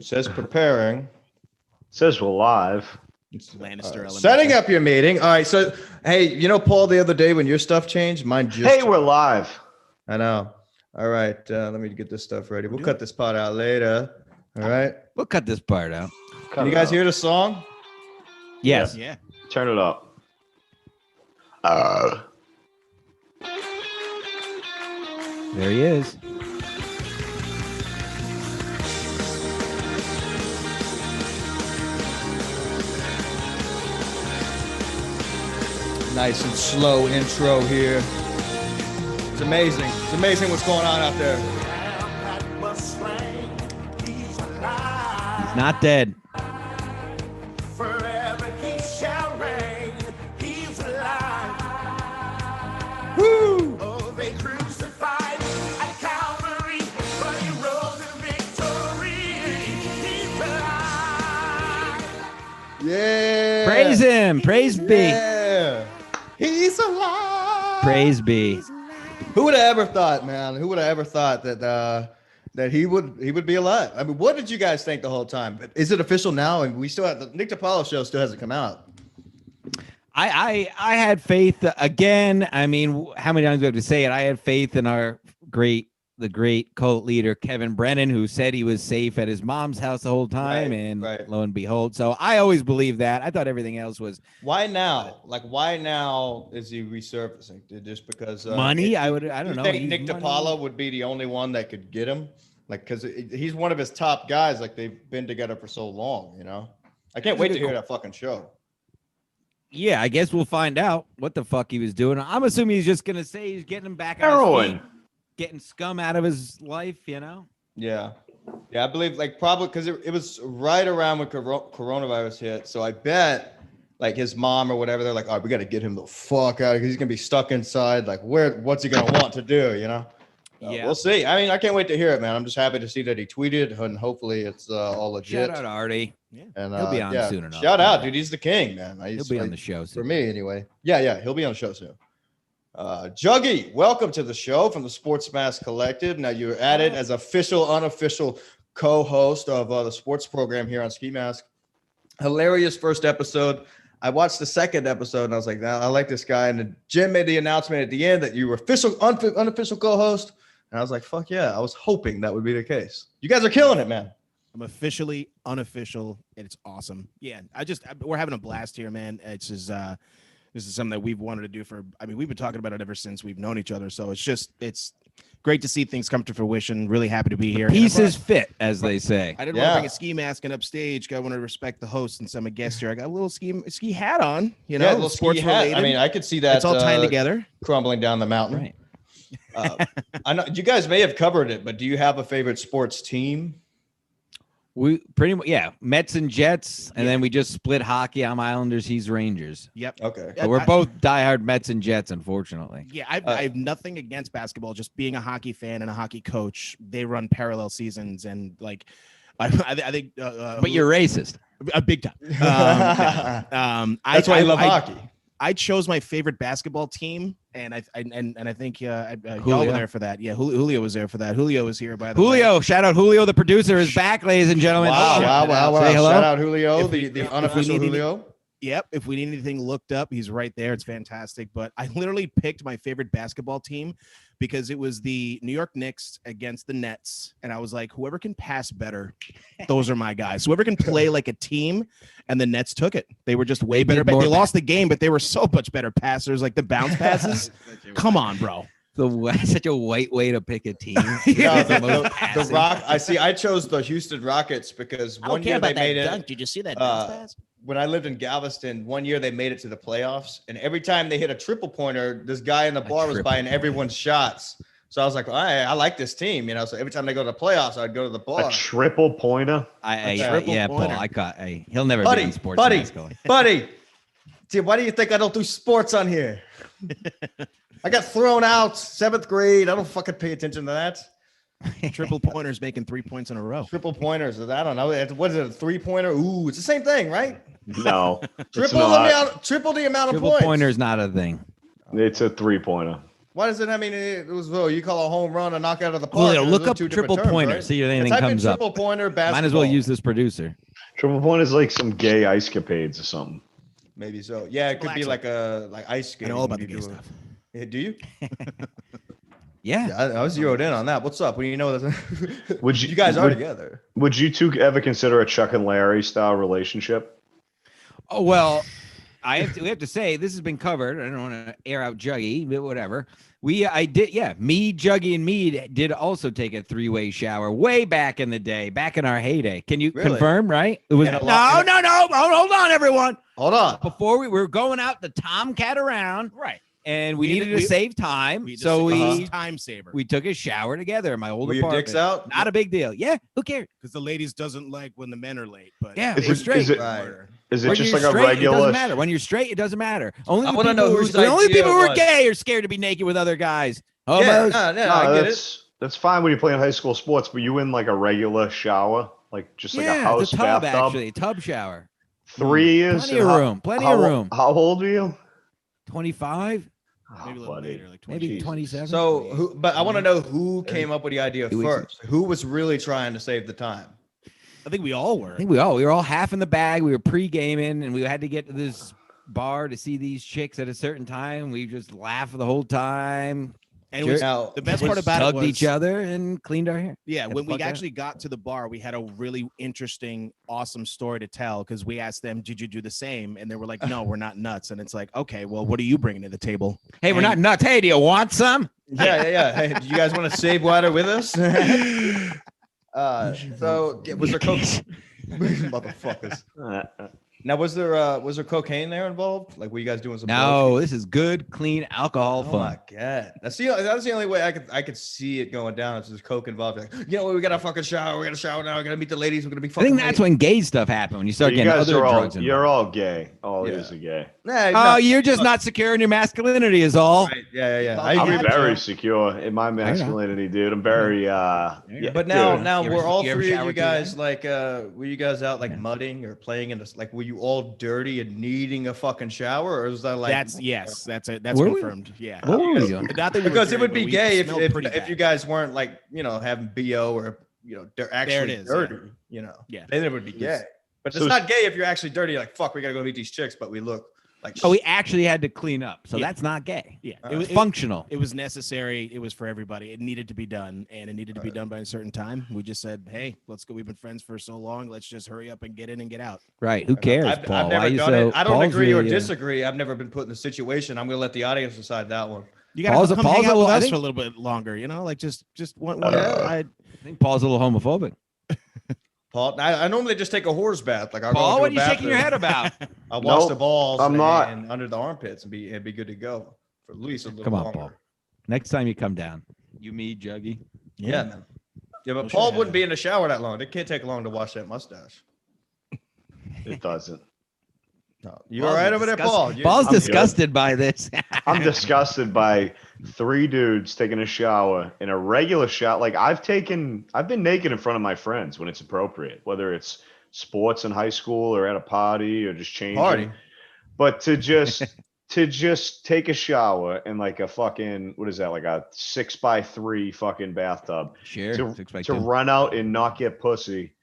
Says preparing. Says we're live. Lannister Setting up your meeting. All right. So, hey, Paul, the other day when your stuff changed, mine just. Hey, we're live. I know. All right. Let me get this stuff ready. We'll cut this part out later. All right. We'll cut this part out. Can you guys hear the song? Yes. Yeah. Turn it up. There he is. Nice and slow intro here. It's amazing. It's amazing what's going on out there. He's not dead. Woo! Oh, they crucified at Calvary, but he rose in victory. He's alive. Yeah. Praise him. Praise be. Yeah. He's alive. Praise be. Who would have ever thought, man? Who would have ever thought that he would be alive? I mean, what did you guys think the whole time? Is it official now? And we still have the Nick DiPaolo show still hasn't come out. I had faith again. I mean, how many times do we have to say it? I had faith in the great cult leader, Kevin Brennan, who said he was safe at his mom's house the whole time. Right. Lo and behold. So I always believed that. I thought everything else was. Why now? Like, why now is he resurfacing? Just because money? I don't know. Think Nick DiPaolo would be the only one that could get him? Like, because he's one of his top guys. Like, they've been together for so long, I can't wait to hear that fucking show. Yeah, I guess we'll find out what the fuck he was doing. I'm assuming he's just gonna say he's getting him back on Heroin. his feet, getting scum out of his life, Yeah, I believe probably because it was right around when coronavirus hit. So I bet like his mom or whatever, they're like, all right, we got to get him the fuck out because he's gonna be stuck inside. Like, what's he gonna want to do? Yeah, we'll see. I mean, I can't wait to hear it, man. I'm just happy to see that he tweeted, and hopefully it's all legit. Shout out Artie. Yeah. And he'll be on soon enough. Shout out, dude. He's the king, man. He'll be on the show soon. For me, anyway. Yeah. He'll be on the show soon. Juggy, welcome to the show from the Sports Mask Collective. Now you're added as official, unofficial co-host of the sports program here on Ski Mask. Hilarious first episode. I watched the second episode and I was like, I like this guy. And then Jim made the announcement at the end that you were unofficial co-host. And I was like, fuck yeah. I was hoping that would be the case. You guys are killing it, man. I'm officially unofficial, and it's awesome. Yeah, we're having a blast here, man. This is something that we've wanted to do we've been talking about it ever since we've known each other. So it's great to see things come to fruition. Really happy to be here. Pieces fit, as they say. I didn't want to bring a ski mask and upstage. I want to respect the host and some guests here. I got a little ski hat on, a little sports ski hat. related. I mean, I could see that. It's all tying together. Crumbling down the mountain. Right. I know you guys may have covered it, but do you have a favorite sports team? We pretty much, Mets and Jets, and then we just split hockey. I'm Islanders, he's Rangers. Yep. Okay. So we're both diehard Mets and Jets, unfortunately. Yeah, I have nothing against basketball. Just being a hockey fan and a hockey coach, they run parallel seasons, and I think. But you're racist. A big time. That's why I love hockey. I chose my favorite basketball team, and I think y'all were there for that. Yeah, Julio was there for that. Julio was here by the way. Julio, shout out Julio, the producer, is back, ladies and gentlemen. Wow. Say hello. Shout out Julio, the unofficial Julio. Yep. If we need anything looked up, he's right there. It's fantastic. But I literally picked my favorite basketball team because it was the New York Knicks against the Nets. And I was like, whoever can pass better, those are my guys. Whoever can play like a team. And the Nets took it. They were just way better. They lost the game, but they were so much better passers. Like the bounce passes. Come on, bro. Such a white way to pick a team. The Rock. I chose the Houston Rockets because one year they made it. Dunk. Did you see that bounce pass? When I lived in Galveston, one year they made it to the playoffs, and every time they hit a triple pointer, this guy in the bar was buying everyone's shots. So I was like, I like this team, So every time they go to the playoffs, I'd go to the bar. A triple pointer. Paul. He'll never be in sports. Buddy. Dude, why do you think I don't do sports on here? I got thrown out 7th grade. I don't fucking pay attention to that. Triple pointers making 3 points in a row. Triple pointers. I don't know. What is it? A 3-pointer? Ooh, it's the same thing, right? No. Triple the amount of points. Triple pointer is not a thing. It's a 3-pointer. Why does it? I mean, it was you call a home run a knockout of the park. Julio, Those look are up two triple different terms, pointer. right? See if anything Type in comes up. triple pointer basketball. Might as well use this producer. Triple point is like some gay ice capades or something. Maybe so. Yeah, it could be like ice I skating. know all about when the you gay do it. stuff. Yeah, do you? Yeah. Yeah, I was zeroed in on that. What's up? What do you know? Would You guys are would- together. Would you two ever consider a Chuck and Larry style relationship? Oh well, we have to say this has been covered. I don't want to air out Juggy, but whatever. Me, Juggy, and me did also take a 3-way shower way back in the day, back in our heyday. Can you Really? confirm? Right? It was And a no. lot- Hold on, everyone. Hold on. Before we were going out the Tomcat around, Right. and we needed to save time, We just so it's a time saver. we took a shower together in my old Were your apartment. dicks out? Not a big deal. Yeah, who cares? Because the ladies doesn't like when the men are late. But Yeah, Is we're it- straight. is it- Right. Is it When just you're like a straight, it regular? doesn't matter. When you're straight, it doesn't matter. Only I the wanna people, know who, whose the only idea people who it are was. gay are scared to be naked with other guys. Yeah, Homos. no, No, I get it. that's fine when you're playing high school sports, but you in like a regular shower, like just like a Yeah, house it's a tub bathtub. actually, a tub shower. 3 years. Plenty and of how- room, plenty how- of room. How old are you? 25, Oh, maybe a little buddy. later, like maybe 20. 27. So, but I want to know who came up with the idea 2 weeks. first. Who was really trying to save the time? I think we all were. I think we were all half in the bag. We were pre-gaming, and we had to get to this bar to see these chicks at a certain time. We just laughed the whole time, And it was, Now, the best part about it tugged was each other, and cleaned our hair. Yeah, Get when the we fuck out. actually got to the bar, we had a really interesting, awesome story to tell because we asked them, "Did you do the same?" And they were like, "No, we're not nuts." And it's like, okay, well, what are you bringing to the table? Hey, we're not nuts. Hey, do you want some? yeah. Hey, do you guys want to save water with us? So was there cocaine? Motherfuckers. Now, was there cocaine there involved? Like, were you guys doing some? No, this is good, clean alcohol Oh fun. my god, that's the only way I could see it going down. If there's coke involved, like, you know what, we got to fucking shower. We got to shower now. We got to meet the ladies. We're gonna be I fucking. think that's late. when gay stuff happened. When you start You getting guys other are all drugs involved. you're all gay. All Yeah. yous are gay. Nah, Oh, no, you're just not secure in your masculinity, is all. right. Yeah. I I'm agree. very with you. secure in my masculinity, dude. I'm very But now, dude. now You ever- were all you ever three of showered you too, guys then? like, were you guys out like mudding or playing in this? Like, were you all dirty and needing a fucking shower, or was that like? That's that's Were we? confirmed. Yeah, What were we doing? Not that we were because it dirty, would but be we gay if smelled pretty if you bad. guys weren't like, you know, having bo or, you know, they're actually is, dirty. yeah. You know, Yeah. then it would be gay. But it's So- not gay if you're actually dirty. Like, fuck, we gotta go meet these chicks, but we look like. Oh, we actually had to clean up, so Yeah. that's not gay. Yeah, All it was right. Functional. It was necessary. It was for everybody. It needed to be done, and it needed to be done by a certain time. We just said, "Hey, let's go. We've been friends for so long. Let's just hurry up and get in and get out." Right. Who cares, I've Paul? never Why you done so- it. I don't Paul's agree or really, disagree. I've never been put in the situation. I'm gonna let the audience decide that one. You gotta Paul's a- come Paul's hang a out with little- I us think- for a little bit longer. You know, like just one. Yeah. I I think Paul's a little homophobic. Paul, I normally just take a horse bath. Like, I'll Paul, go what to are a you shaking your bathroom. head about? I'll wash Nope, the balls I'm not. and under the armpits and be good to go for at least a little Come on, longer. Paul. Next time you come down, you, me, Juggy. Yeah, man. Yeah, but We'll Paul show wouldn't you. be in the shower that long. It can't take long to wash that mustache. It doesn't. No, you all right over there, Paul? You- Paul's I'm good. disgusted by this. I'm disgusted by 3 dudes taking a shower in a regular shower. Like I've been naked in front of my friends when it's appropriate, whether it's sports in high school or at a party or just changing. Party. But to just take a to in like a fucking, what is that, like a 6x3 fucking bathtub Sure. to, 6 by to 2. run out and not get pussy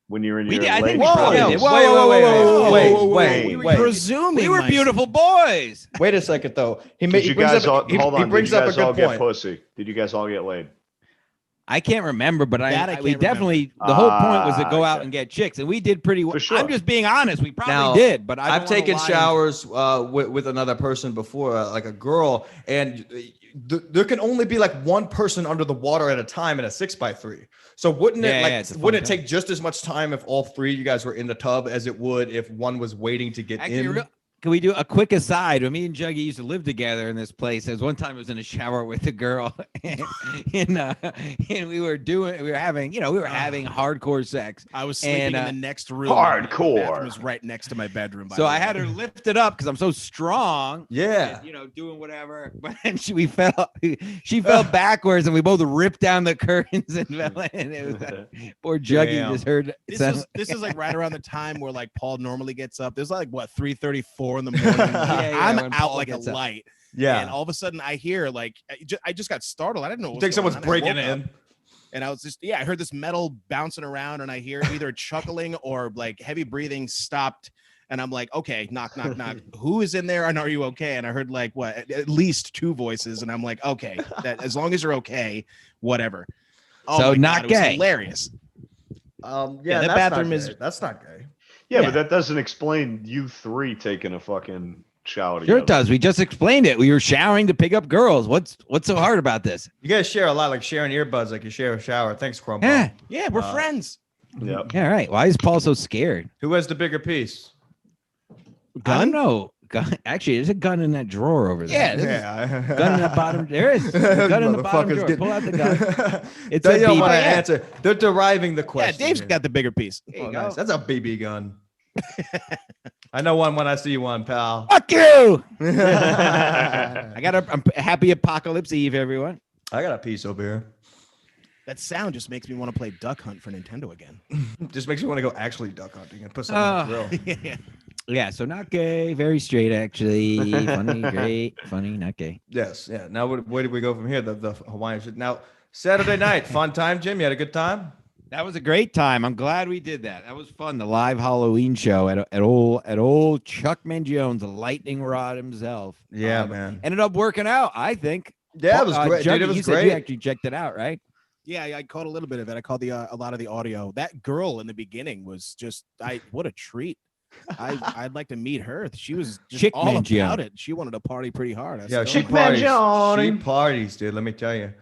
when you're in We your did- I late think we Whoa, probably yeah, did. wait, Whoa, wait, whoa, wait, whoa, wait, we wait. were presuming We were my- beautiful boys. Wait a second, though. He Did you brings guys all up, he, hold he on? brings Did you up a guys all good get point. pussy? Did you guys all get laid? I can't remember, but That I we can't definitely, the whole point was to go out okay. and get chicks, and we did pretty well. For sure. I'm just being honest. We probably Now, did, but I don't I've wanna taken lie. showers with another person before, like a girl, and there can only be like one person under the water at a time in a 6x3. So wouldn't Yeah, it yeah, it's a fun wouldn't it time. take just as much time if all three of you guys were in the tub as it would if one was waiting to get Actually, in? can we do a quick aside? When me and Juggy used to live together in this place, there was one time I was in a shower with a girl, and we were having hardcore sex. I was sleeping And, in the next room. hardcore. The bathroom was right next to my bedroom. by So the I way. had her lift it up because I'm so strong. Yeah. And, doing whatever. But then she fell backwards, and we both ripped down the curtains and fell in. It was poor Juggy Damn. just heard. This is like right around the time where like Paul normally gets up. There's like what 3:34 4 in the morning. I'm when out Paul like a gets up. light. Yeah. And all of a sudden I hear like I just got startled. I didn't know what You was think someone's going on. I breaking woke up, in? and I was just I heard this metal bouncing around, and I hear either chuckling or like heavy breathing stopped. And I'm like, okay, knock, knock, knock. Who is in there? And are you okay? And I heard like what, at least 2 voices. And I'm like, okay, that as long as you're okay, whatever. Oh So my not God, it was gay. hilarious. Yeah, Yeah, that that's bathroom not is- gay. That's not gay. Yeah, Yeah. but that doesn't explain you 3 taking a fucking shower together. Sure it does. We just explained it. We were showering to pick up girls. What's so hard about this? You guys share a lot, like sharing earbuds, like you share a shower. Thanks, Crumbo. Yeah. Yeah, we're friends. Yep. Yeah, right. Why is Paul so scared? Who has the bigger piece? I don't know. Gun. Actually, there's a gun in that drawer over there. Yeah, this is- Yeah. Gun in the bottom. There is a gun in the bottom Motherfuckers drawer. get- Pull out the gun. It's They a don't BB. want to Yeah. answer. They're deriving the Yeah, question. Dave's here. got the bigger piece. There you Oh, go. nice. That's a BB gun. I know one when I see one, pal. Fuck you. I I got a happy Apocalypse Eve, everyone. got a piece over here. That sound just makes me want to play Duck Hunt for Nintendo again. Just makes me want to go actually duck hunting and put something on the Oh. grill. Yeah. Yeah, so not gay, very straight actually. Funny, great, funny, not gay. Yes, yeah. Now, where did we go from here? The Hawaiian shit. Now, Saturday night, fun time, Jim. You had a good time? That was a great time. I'm glad we did that. That was fun. The live Halloween show at old Chuck Mangione's, the lightning rod himself. Yeah, man. Ended up working out, I think. Yeah, it was great. Juggy, Dude, it was you said great. you actually checked it out, right? Yeah, I caught a little bit of it. I caught a lot of the audio. That girl in the beginning was just what a treat. I'd like to meet her. She was just Chick all Mangione. about it. She wanted to party pretty hard. I Yeah, said, she "Oh my parties. Mangione. She parties, dude. Let me tell you.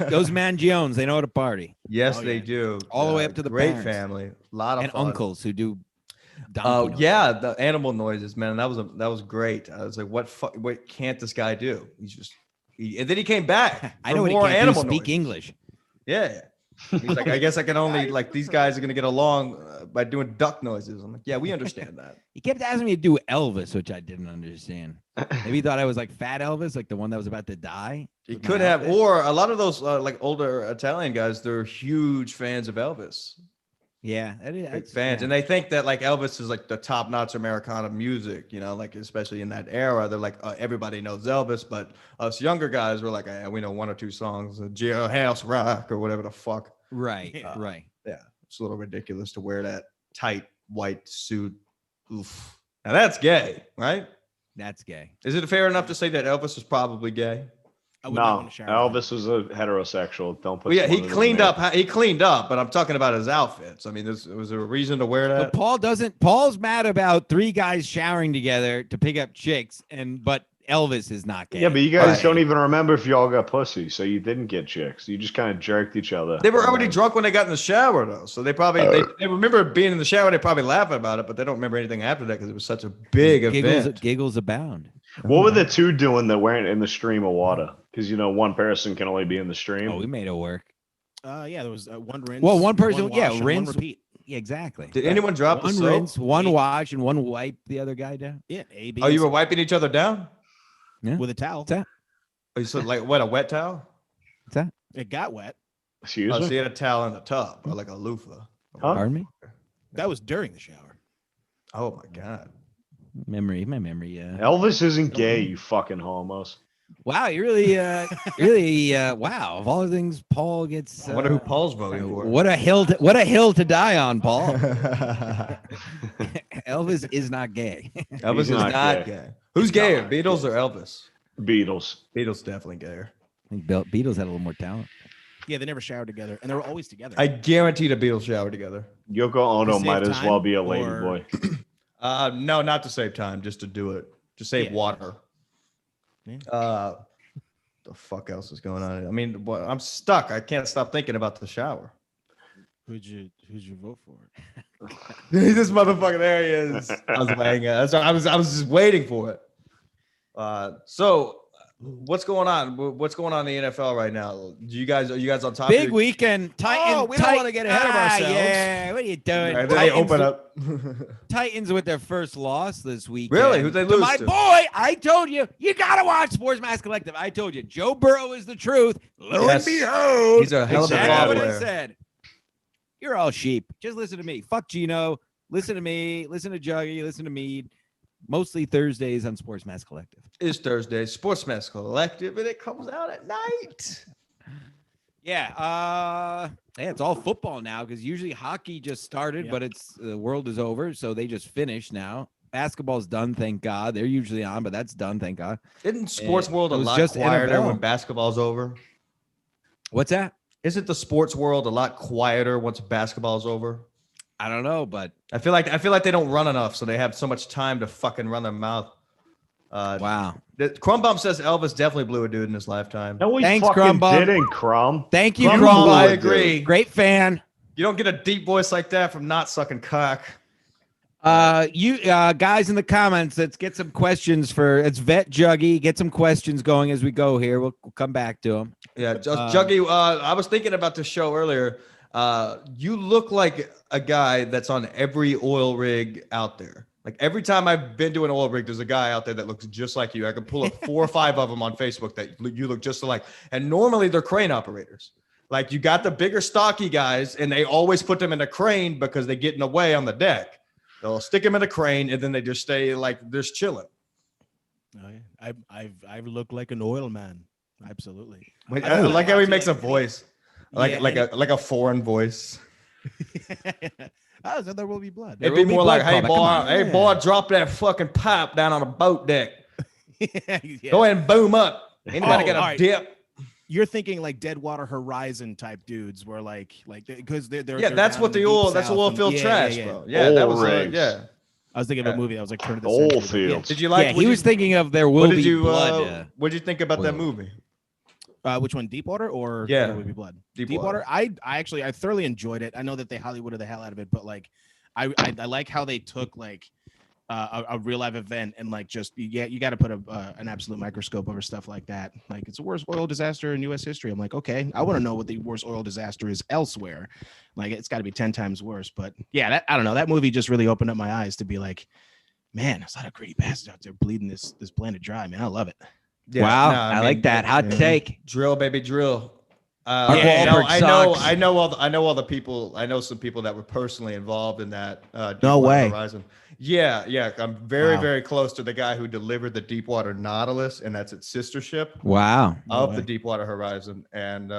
Those Mangiones, they know how to party. Yes, Oh, they yeah. do. All the way up to the great parents. family. A lot of And fun. uncles who do donkey Oh noises. yeah, the animal noises, man. That was great. I was like, what can't this guy do? He's just and then he came back. I for know what he more can't do, animal speak noises. English. Yeah. He's like, I guess I can only like these guys are gonna get along by doing duck noises. I'm like, yeah, we understand that. He kept asking me to do Elvis, which I didn't understand. Maybe he thought I was like Fat Elvis, like the one that was about to die. He with my could have, outfit. or a lot of those like older Italian guys, they're huge fans of Elvis. Yeah, that is, Big that's- fans, yeah. and they think that like Elvis is like the top-notch Americana music, you know, like especially in that era. They're like everybody knows Elvis, but us younger guys were like, we know 1 or 2 songs, Jailhouse Rock or whatever the fuck. Right, right. Yeah, it's a little ridiculous to wear that tight white suit. Oof. Now that's gay, right? That's gay. Is it fair enough to say that Elvis was probably gay? I would not No, want to shower with him. Elvis was a heterosexual. Don't put. Well, yeah, he someone in the cleaned man. up. He cleaned up, but I'm talking about his outfits. I mean, was there a reason to wear But that? Paul's mad about 3 guys showering together to pick up chicks, but Elvis is not gay. Yeah, but you guys Right. don't even remember if y'all got pussy, so you didn't get chicks. You just kind of jerked each other. They were already drunk when they got in the shower, though. So they probably they remember being in the shower. They probably laugh about it, but they don't remember anything after that because it was such a big event. giggles abound. What were the 2 doing that weren't in the stream of water? Because one person can only be in the stream. Oh, we made it work. Yeah, there was one rinse. Well, one person- wash, yeah, and rinse. one repeat. Yeah, exactly. Did anyone drop One the soap? rinse, one wash, and one wipe the other guy down? Yeah, AB. Oh, you were wiping each other down? with a towel. What's that? Oh, you said like what? A wet towel? What's that? It got wet. Excuse Oh, me. so you had a towel in the tub, or like a loofah. Huh? Pardon me? That was during the shower. Oh my god. My memory. Elvis isn't gay, you fucking homos. Wow, you really, wow. Of all the things, Paul gets. I wonder who Paul's voting for. What a hill to die on, Paul. Elvis is not gay. Elvis He's is not not gay. gay. Who's gayer, not Beatles or Elvis? Beatles. Beatles definitely gayer. I think Beatles had a little more talent. Yeah, they never showered together, and they were always together. I guarantee the Beatles shower together. Yoko Ono save might as time, well be a lady or- boy. No, not to save time, just to do it. To save Yeah. water. Yeah. The fuck else is going on? I mean, I'm stuck. I can't stop thinking about the shower. Who'd you vote for? This motherfucker, there he is. I was waiting. I was just waiting for it. So what's going on? What's going on in the NFL right now? Are you guys on top? Big of weekend. Titan, we don't wanna get ahead of ourselves. Yeah, what are you doing? Right, then they Titans, open up. Titans with their first loss this weekend. Really? Who'd they lose My to? boy, I told you gotta watch Sports Mass Collective. I told you, Joe Burrow is the truth. Lo Yes. and behold, He's a hell of a exactly ball what player. I said. You're all sheep. Just listen to me. Fuck Gino. Listen to me. Listen to Juggy. Listen to me. Mostly Thursdays on Sports Mass Collective. It's Thursday, Sports Mass Collective, and it comes out at night. Yeah, it's all football now because usually hockey just started, Yep. but it's the world is over, so they just finished now. Basketball's done, thank God. They're usually on, but that's done, thank God. Isn't sports world it a was lot just quieter NFL. when basketball's over? What's that? Isn't the sports world a lot quieter once basketball's over? I don't know, but I feel like they don't run enough, so they have so much time to fucking run their mouth. wow. Crumbum says Elvis definitely blew a dude in his lifetime. No, we Thanks, fucking Crumbum. didn't, Crumb. Thank you, Crumbum, Crumbum. I Crumbum. agree. Great fan. You don't get a deep voice like that from not sucking cock. You guys in the comments, let's get some questions for it's Vet Juggy. Get some questions going as we go here. We'll come back to them. Yeah, Juggy. I was thinking about this show earlier. You look like a guy that's on every oil rig out there. Like every time I've been to an oil rig, there's a guy out there that looks just like you. I can pull up 4 or 5 of them on Facebook that you look just alike. And normally they're crane operators. Like you got the bigger, stocky guys, and they always put them in a crane because they get in the way on the deck. They'll stick them in a crane, and then they just stay like just chilling. Oh, yeah. I've looked like an oil man. Absolutely. I like how he makes a watching- voice, like a foreign voice. Oh, so there will be blood. It'd be more like, "Hey Come on. boy, drop that fucking pipe down on a boat deck. Yeah. Go ahead and boom up. Anybody Oh, got a all right. dip?" You're thinking like Deadwater Horizon type dudes, where like because they're Yeah, that's down what in the deep oil. That's south oil and- field yeah, trash, yeah, yeah. bro. Yeah, that Oil was rigs. yeah. I was thinking of a movie that was like turn of the Oil century. fields. Did you like? Yeah, he was thinking of There Will What did Be you? Blood. What did you think about that oil. movie? Which one, Deepwater or Yeah. There Will Be Blood? Deepwater. Deepwater. I thoroughly enjoyed it. I know that they Hollywooded the hell out of it, but like I like how they took like a real life event and like just you got to put an absolute microscope over stuff like that. Like it's the worst oil disaster in U.S. history. I'm like, okay, I want to know what the worst oil disaster is elsewhere. Like it's got to be 10 times worse. But yeah, I don't know. That movie just really opened up my eyes to be like, man, there's a lot of greedy bastards out there bleeding this planet dry. Man, I love it. Yeah, Wow, no, I mean, like that. Hot yeah. take. Drill, baby, drill. Mark Yeah, Wahlberg sucks. I know all the people. I know some people that were personally involved in that. No Deepwater way. Horizon. Yeah. I'm very, Wow. very close to the guy who delivered the Deepwater Nautilus, and that's its sister ship Wow. No of way. the Deepwater Horizon. And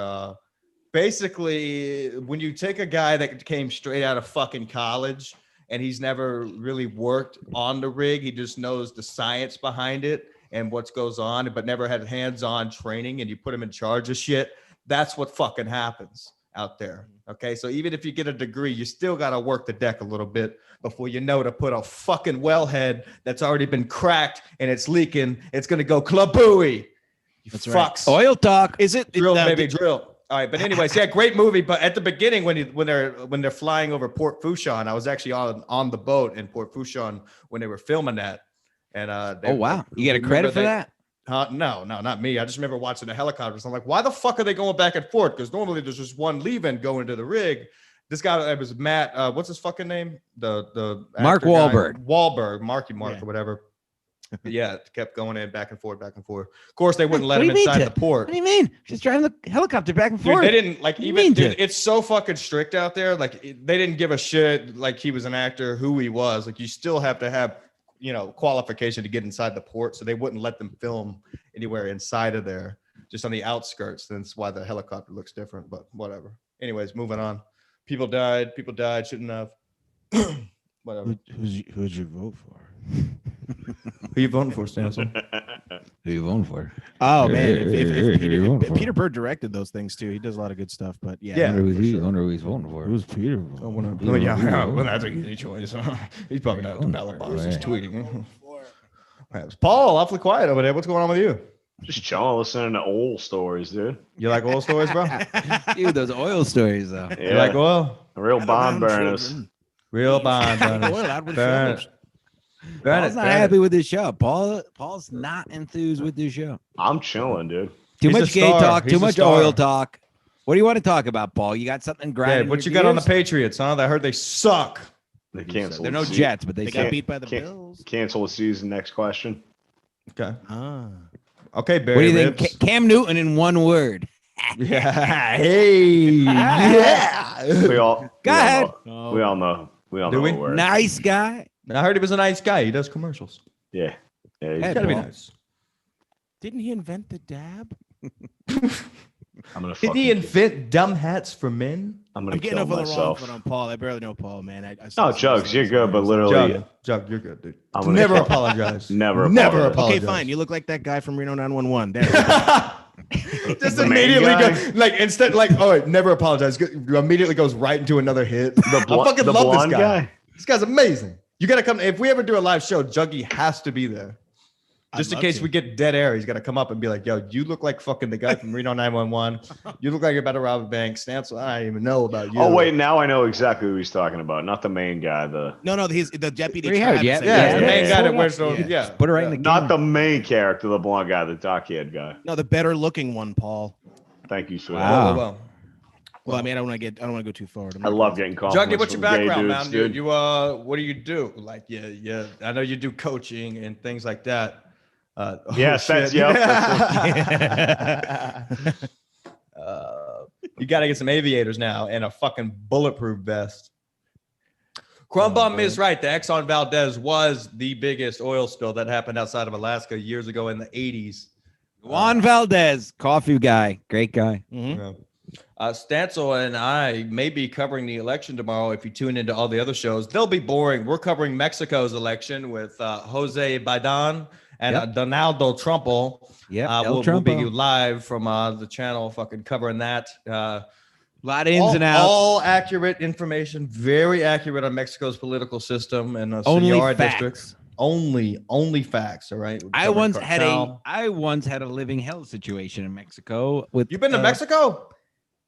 basically, when you take a guy that came straight out of fucking college and he's never really worked on the rig, he just knows the science behind it and what goes on, but never had hands-on training, and you put him in charge of shit, that's what fucking happens out there. Okay, so even if you get a degree, you still got to work the deck a little bit before you know to put a fucking wellhead that's already been cracked and it's leaking. It's gonna go klabooey. You That's right. fucks. Oil talk. Is it Drill, now, baby, drill. All right, but anyways, yeah, great movie. But at the beginning, when they're flying over Port Fourchon, I was actually on the boat in Port Fourchon when they were filming that. And Oh wow, you get a credit for that? No, not me. I just remember watching the helicopters. I'm like, why the fuck are they going back and forth? Because normally there's just one leaving going to the rig. This guy, it was Matt. What's his fucking name? The Mark actor guy. Wahlberg. Marky Mark Yeah. or whatever. Yeah, it kept going in back and forth, back and forth. Of course, they wouldn't let What do him you mean, inside Ted? the port. What do you mean? Just driving the helicopter back and Dude, forth. they didn't like What do you even. mean, Dude, dude? it's so fucking strict out there. Like they didn't give a shit. Like he was an actor, who he was. Like you still have to have, qualification to get inside the port. So they wouldn't let them film anywhere inside of there, just on the outskirts. That's why the helicopter looks different. But whatever. Anyways, moving on. People died. Shouldn't have. Whatever. Who'd you vote for? Who you voting for, Stanson? Who you voting for? Oh man, If Peter Bird directed those things too. He does a lot of good stuff. But yeah, Yeah. Wonder for sure. who he's voting for. who's Peter? Well, that's an easy choice. He's probably not at the ballot box. He's tweeting. Paul, awfully quiet over there. What's going on with you? Just chilling, listening to old stories, dude. You like oil stories, bro? Dude, those oil stories though. You like oil? Real bond burners. Real bond burners. Oil out with Burn shoulders. it. Burn Paul's it, not burn happy it. with this show. Paul's not enthused with this show. I'm chilling, dude. Too He's a much gay star. talk, He's too a much star. oil talk. What do you want to talk about, Paul? You got something Yeah, grinding? what you your got on the gears? Patriots, huh? I heard they suck. They canceled. They're no the se- Jets, but they They suck. got beat by the can't- Bills. Cancel the season. Next question. Okay. Ah. Okay, Barry. What do you think? Ribs. Cam Newton in one word. Yeah. Hey. Yeah. We all. Go ahead. We all know. We all Do know. we? the word. Nice guy. I heard he was a nice guy. He does commercials. Yeah. Yeah, he's Hey, It's gotta be Paul. nice. Didn't he invent the dab? I'm gonna Did fucking he invent dumb hats for men? I'm I'm gonna getting kill off on the wrong myself. foot on Paul. I barely know Paul, man. I No, Jugs, you're good, but literally, Jug, you're good, dude. I'm gonna Never kill- apologize. Never Never apologize. apologize. Okay, fine. You look like that guy from Reno 911. There. we go. Just The main immediately guy? go like instead like never apologize. Immediately goes right into another hit. The I fucking the love this blonde guy. This guy's amazing. You gotta come if we ever do a live show. Juggy has to be there. Just I'd in love case to. we get dead air, he's gonna come up and be like, "Yo, you look like fucking the guy from Reno 911. You look like you're about to rob a bank." Stancil, I don't even know about you. Oh wait, now I know exactly who he's talking about. Not the main guy. No, he's the deputy. We heard, Travis. yeah, that yeah, goes the there. main guy that Pull it wears up. those. Yeah, Put it right in the not the game. main character, the blonde guy, the dark-haired guy. No, the better looking one, Paul. Thank you, sweetheart. Wow. Well, I mean, I don't want to go too forward. I love getting compliments Juggy, what's your from gay background, dudes, man? dude. You what do you do? Like, yeah. I know you do coaching and things like that. Yes, that's- shit. yep, You got to get some aviators now and a fucking bulletproof vest. Crumb Bum is right. The Exxon Valdez was the biggest oil spill that happened outside of Alaska years ago in the 80s. Juan Valdez, coffee guy, great guy. Mhm. Stancil and I may be covering the election tomorrow. If you tune into all the other shows, they'll be boring. We're covering Mexico's election with Jose Biden and Yep. Donaldo Trump. Yeah, We'll be live from the channel, fucking covering that. A lot of ins and outs. All accurate information, very accurate on Mexico's political system and Only Senora facts. districts. Only facts. All right. I Covering once cartel. had a living hell situation in Mexico with. You've been to Mexico?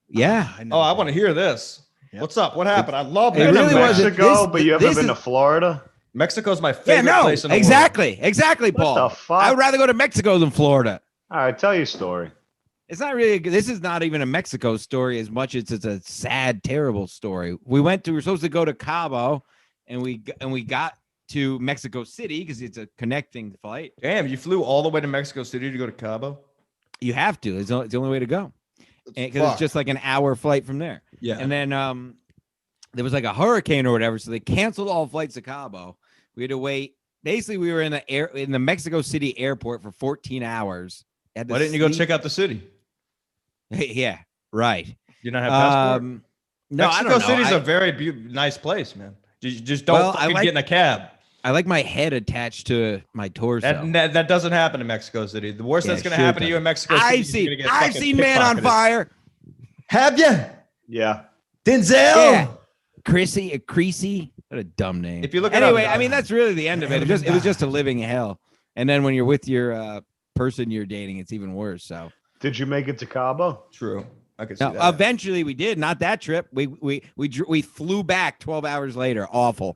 Yeah, know. I want to hear this. Yep. What's up? What happened? I love It Been to really Mexico. wasn't- Mexico, this- but you haven't this been to is- Florida? Mexico's my yeah, favorite no, place in the world. exactly, Paul. What the fuck? I would rather go to Mexico than Florida. All right, tell your story. It's not really. This is not even a Mexico story as much as it's a sad, terrible story. We were supposed to go to Cabo, and we got to Mexico City because it's a connecting flight. Damn, you flew all the way to Mexico City to go to Cabo? You have to. It's the only way to go because Fuck. it's just like an hour flight from there. Yeah. And then there was like a hurricane or whatever, so they canceled all flights to Cabo. We had to wait. Basically, we were in the Mexico City airport for 14 hours. Had to Why didn't you go sleep- check out the city? Yeah, right. You not have passport? No, I Mexico don't know. City's I- a very nice place, man. You just don't Well, I fucking like- get in a cab. I like my head attached to my torso. That doesn't happen in Mexico City. The worst Yeah, that's going to sure happen to you doesn't. in Mexico City. I've seen Man on Fire. Have you? Yeah. Denzel? Yeah. Creasy. What a dumb name. If you look it anyway, up, I mean that's really the end of it. It was just a living hell. And then when you're with your person you're dating, it's even worse. So Did you make it to Cabo? True. I could see no, that. eventually we did. Not that trip. We flew back 12 hours later. Awful.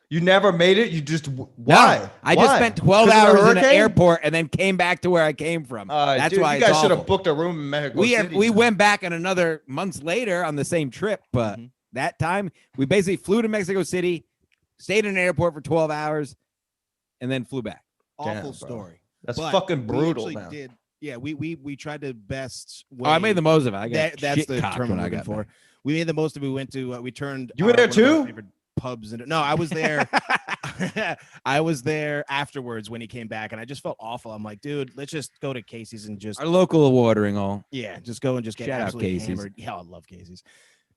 You never made it? You just No, why? I just Why? spent 12 'Cause of the hours in the hurricane? airport and then came back to where I came from. That's dude, why you it's guys should awful. have booked a room in Mexico we City. went back in another months later on the same trip, but that time we basically flew to Mexico City, stayed in an airport for 12 hours, and then flew back. Awful Damn, bro. story. That's But fucking we brutal, actually man. did. Yeah, we tried the best way. Oh, I made the most of it. I got That's shit the cocked term when I'm I looking got for. back. We made the most of it. We went to we turned. You were there one of our too? favorite pubs and no, I was there. I was there afterwards when he came back, and I just felt awful. I'm like, dude, let's just go to Casey's and just Our local watering hole. just go and just get Shout out absolutely Casey's. hammered. Yeah, I love Casey's.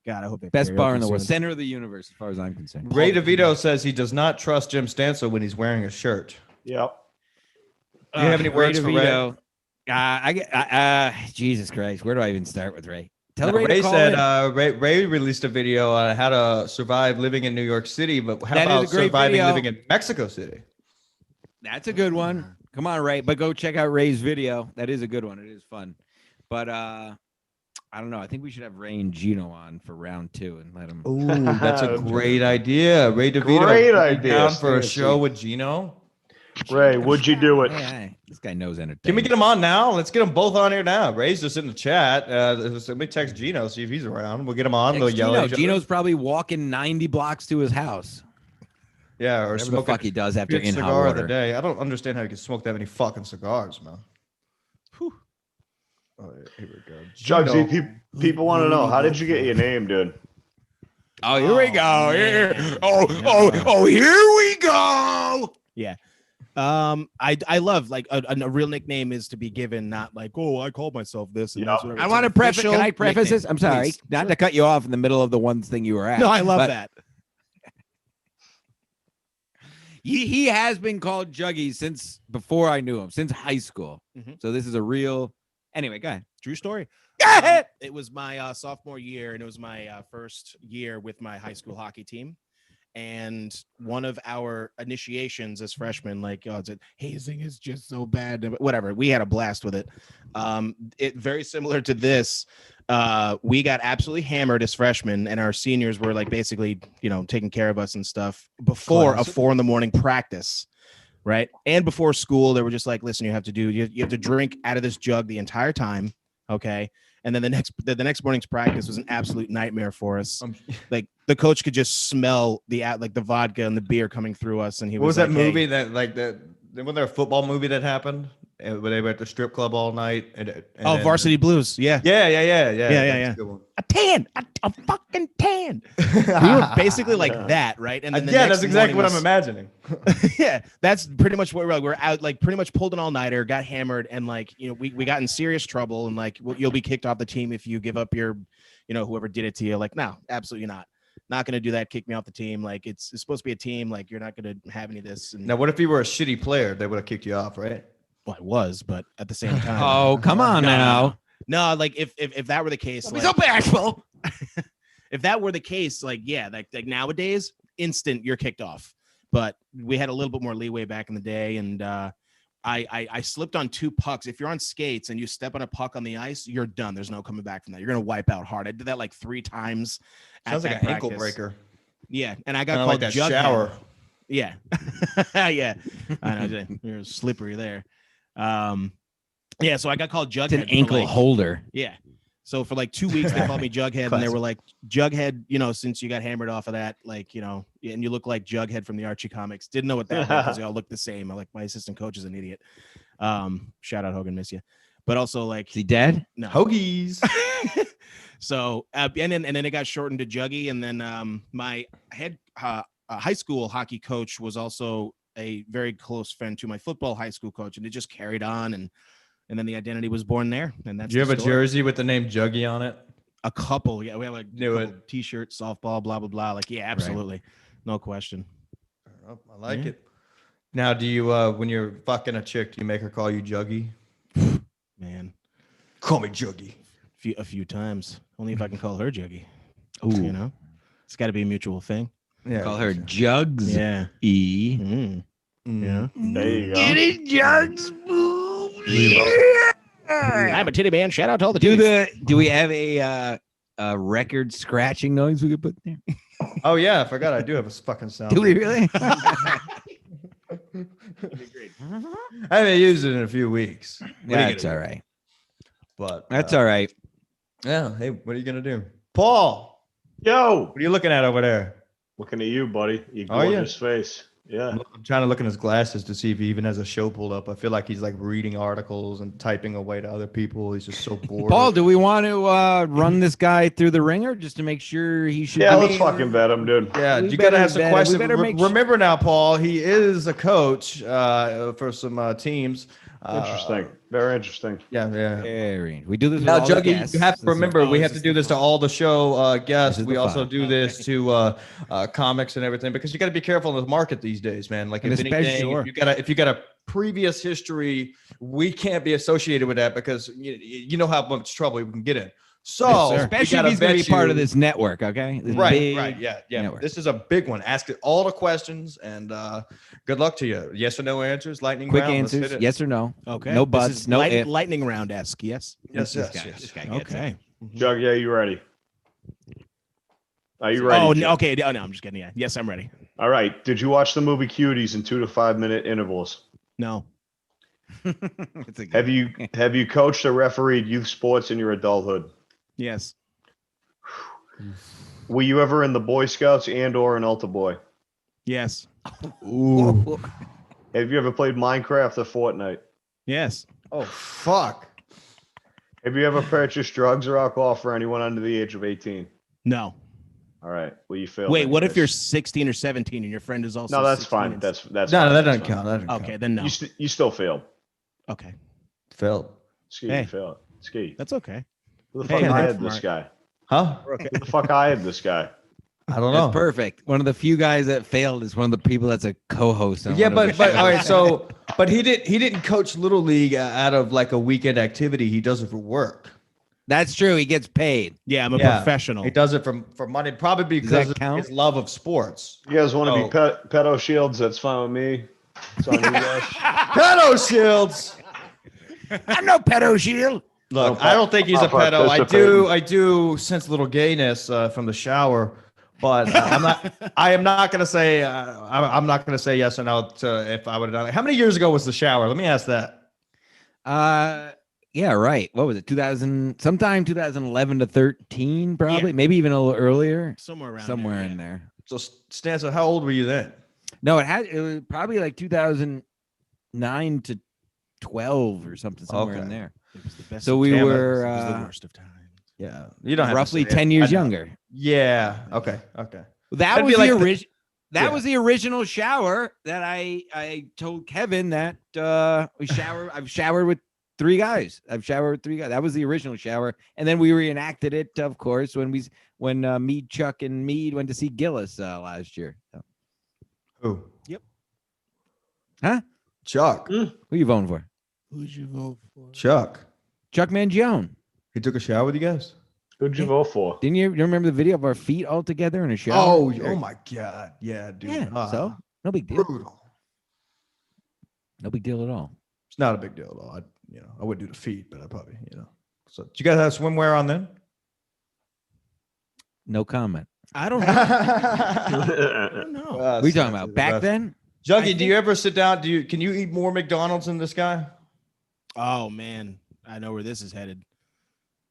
God, I hope they have Best bar karaoke in the world. soon. Center of the universe, as far as I'm concerned. Ray DeVito says he does not trust Jim Stancil when he's wearing a shirt. Yep. Do you have any words for Ray? Jesus Christ. Where do I even start with Ray? Tell No, Ray, Ray to call said in. Ray released a video on how to survive living in New York City, but how That is about a great surviving video. living in Mexico City? That's a good one. Come on, Ray. But go check out Ray's video. That is a good one. It is fun. But I don't know. I think we should have Ray and Gino on for round 2 and let them. Ooh, that's a great idea. Ray DeVito, Great you idea. down for a Stay show tuned. with Gino? Ray, would you do it? Hey, this guy knows entertainment. Can we get him on now? Let's get them both on here now. Ray's just in the chat. Let me text Gino, see if he's around. We'll get him on. They'll Text yell Gino. at each other. Gino's probably walking 90 blocks to his house. Yeah, or Whatever the smoking fuck he does after fifth in hot cigar of the water. day. I don't understand how you can smoke that many fucking cigars, man. Whew. Oh, here we go. Jugsy, Gino. people want to know, how did you get your name, dude? Oh, here we go. man. Here. Oh, here we go. I love like a real nickname is to be given, not like, oh, I called myself this. And that's Yep. whatever. I It's want an to preface. official Can I preface nickname, this? I'm sorry, please. not to cut you off in the middle of the one thing you were at. No, I love but that. He has been called Juggy since before I knew him, since high school. Mhm. So this is a real. Anyway, go ahead. True story. Go ahead. It was my sophomore year, and it was my first year with my high school hockey team. And one of our initiations as freshmen, like, oh, it's hazing is just so bad. Whatever. We had a blast with it. It very similar to this. We got absolutely hammered as freshmen, and our seniors were like basically, taking care of us and stuff before Classic. a 4 a.m. practice. Right. And before school, they were just like, listen, you have to drink out of this jug the entire time. Okay. And then the next morning's practice was an absolute nightmare for us. Like the coach could just smell the vodka and the beer coming through us. And he What was like, that "Hey." movie wasn't there a football movie that happened where they were at the strip club all night? And then- Varsity Blues. Yeah. Yeah. Yeah. That's a good one. A tan, a fucking tan. We were basically like that. Right. And then the yeah, next that's exactly what morning I'm imagining. yeah, that's pretty much what we're like. We're out, like, pretty much pulled an all-nighter, got hammered, and like, we got in serious trouble, and like, you'll be kicked off the team if you give up your, whoever did it to you. Like, no, absolutely not going to do that. Kick me off the team. Like, it's supposed to be a team. Like, you're not going to have any of this. And Now, what if you were a shitty player? They would have kicked you off, right? well, I was, but at the same time, Oh, come on now. no, like if that were the case, Don't be like, so bashful. if that were the case, like, yeah, like nowadays, instant, you're kicked off. But we had a little bit more leeway back in the day, and I slipped on 2 pucks. If you're on skates and you step on a puck on the ice, you're done. There's no coming back from that. You're gonna wipe out hard. I did that like 3 times. Sounds like at an that ankle practice. breaker. Yeah, and I got Kinda called like that Jughead. shower. Yeah, yeah. I know you're slippery there. Yeah, so I got called Jughead. It's an for, ankle like, holder. Yeah. So for like 2 weeks, they called me Jughead, and they Classic. were like, Jughead, since you got hammered off of that, like, and you look like Jughead from the Archie comics. Didn't know what that meant because they all look the same. I'm like, my assistant coach is an idiot. Shout out Hogan, miss you. But also, like, Is he dead? no. Hoagies. So and then it got shortened to Juggy, and then my head high school hockey coach was also a very close friend to my football high school coach, and it just carried on, and then the identity was born there. And that's Do you the have a story. jersey with the name Juggy on it? A couple, yeah, we have like Knew couple t-shirt, softball, blah blah blah. Like, yeah, absolutely, no question. I like Yeah. it. Now, do you when you're fucking a chick, do you make her call you Juggy? Man, Call me Juggy. a few times. Only if I can call her Juggy. Ooh. It's got to be a mutual thing. Yeah. Call her Jugs. Yeah. E. Mm. Yeah. There you go. it, Jugs. I'm a titty man. Shout out to all the Do titties. do we have a record scratching noise we could put there? Oh yeah, I forgot. I do have a fucking sound. Do we really? I haven't used it in a few weeks. That's all right. But That's all right. Yeah. Hey, what are you gonna do, Paul? Yo, What are you looking at over there? looking at you, buddy. Your Oh, yeah. gorgeous face. Yeah. I'm trying to look in his glasses to see if he even has a show pulled up. I feel like he's like reading articles and typing away to other people. He's just so bored. Paul, do we want to run this guy through the ringer just to make sure he should? Yeah, be- let's fucking bet him, dude. Yeah, We you gotta better have some bet it. We questions. better make Remember now, Paul, he is a coach for some teams. Interesting. Very interesting. Yeah. Very. We do this. Now, with all the Juggy, guests. you have to This is- remember, we this have to is do the this to fun. all the show guests. This is We the also fun. do this to comics and everything because you got to be careful in the market these days, man. Like, And if especially- anything, Sure. if you got a previous history, we can't be associated with that because you know how much trouble we can get in. So, Yes, sir. we especially if gotta he's going to vet be part you. of this network. Okay. This Right, big yeah. network. This is a big one. Ask it all the questions and good luck to you. Yes or no answers, lightning Quick round. Let's hit answers. it. Yes or no. Okay. No This buts. is No if. lightning round esque. Yes. Yes, This yes, guy- yes. this guy gets it. Okay. Jug, yeah, you ready? Are you ready? Oh, Jug? no, okay. No, I'm just kidding. Yeah. Yes, I'm ready. All right. Did you watch the movie Cuties in 2 to 5 minute intervals? No. It's a good Have you coached or refereed youth sports in your adulthood? Yes. Were you ever in the Boy Scouts and or an Altar Boy? Yes. Ooh. Have you ever played Minecraft or Fortnite? Yes. Oh, fuck. Have you ever purchased drugs or alcohol for anyone under the age of 18? No. All right. Well, you failed. Wait, what if anyways. you're 16 or 17 and your friend is also? No, that's 16 fine. and- That's No, fine. that That's doesn't fine. count. That doesn't okay. count. Then no. You still failed. Okay, Failed. Ski, Hey. you failed. Ski. that's okay. Who the Hey, fuck man. hired this guy? Huh? We're okay. Who the fuck hired this guy? I don't know. That's perfect. One of the few guys that failed is one of the people that's a co-host. On Yeah, one of the but all right. shows. So, but he didn't coach little league out of like a weekend activity. He does it for work. That's true. He gets paid. Yeah, I'm a Yeah. professional. He does it for money, probably Does that because of count? his love of sports. You guys want to Oh. be pedo shields? That's fine with me. It's on you guys. Pedo shields. I'm no pedo shield. Look, I don't think he's a I'll pedo. participate. I do sense a little gayness from the shower, but I'm not. I am not going to say. I'm not going to say yes or no to if I would have done it. How many years ago was the shower? Let me ask that. Yeah, right. What was it? 2000, sometime 2011 to 13, probably, Yeah. maybe even a little earlier, somewhere around somewhere there, in yeah. there. So, Stanza, how old were you then? No, it was probably like 2009 to 12 or something, somewhere in Okay. there. It was the best So of we times, were, it was the uh, worst of times. Yeah, you don't have to Roughly say it. 10 years I know. younger. Yeah. Okay. Okay. That That'd was be the like the- original. That yeah. was the original shower that I told Kevin that I've showered with three guys. I've showered with three guys. That was the original shower, and then we reenacted it, of course, when Mead, Chuck, and Mead went to see Gillis last year. So, Who? Yep. Huh? Chuck. who you voting for? Who'd you vote for? Chuck. Chuck Mangione. He took a shower with you guys. Who'd you vote for? Didn't you remember the video of our feet all together in a shower? Oh my God. Yeah, dude. yeah. So no big deal. brutal. No big deal at all. It's not a big deal though. I wouldn't do the feet, but I probably, So, did you guys have swimwear on then? No comment. I don't know. I don't know. What are you talking about? Back then? Juggy, do you ever sit down? Can you eat more McDonald's than this guy? Oh man, I know where this is headed.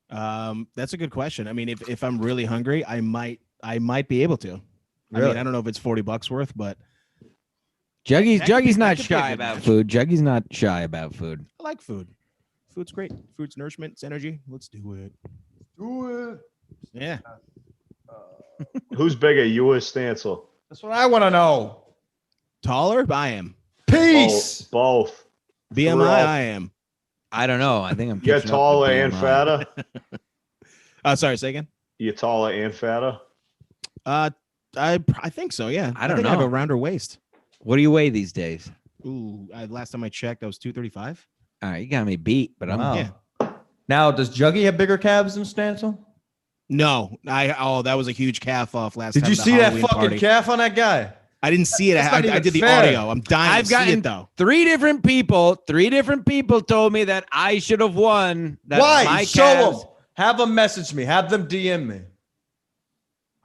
That's a good question. I mean, if I'm really hungry, I might be able to. I Really? mean, I don't know if it's $40 worth, but Juggy's That could be- not that could be a shy good about match. food. Juggy's not shy about food. I like food. Food's great. Food's nourishment, it's energy. Let's do it. Do it. Yeah. Who's bigger, you or Stancil? That's what I want to know. Taller? I am. Peace. Both. BMI? Throw. I am. I don't know. I think I'm You're catching up taller with and BMI. fatter. Sorry, say again. You're taller and fatter. I think so. Yeah. I don't think I have know. a rounder waist. What do you weigh these days? Ooh, last time I checked, I was 235. All right, you got me beat, but I'm Wow. Yeah. Now, does Juggy have bigger calves than Stancil? No, that was a huge calf off last Did time. you at the see that Halloween fucking party. calf on that guy? I didn't see it. That's not I even did the fair. audio. I'm dying I've to see gotten it though. three different people told me that I should have won. That Why? my Show calves- them. Have them message me. Have them DM me.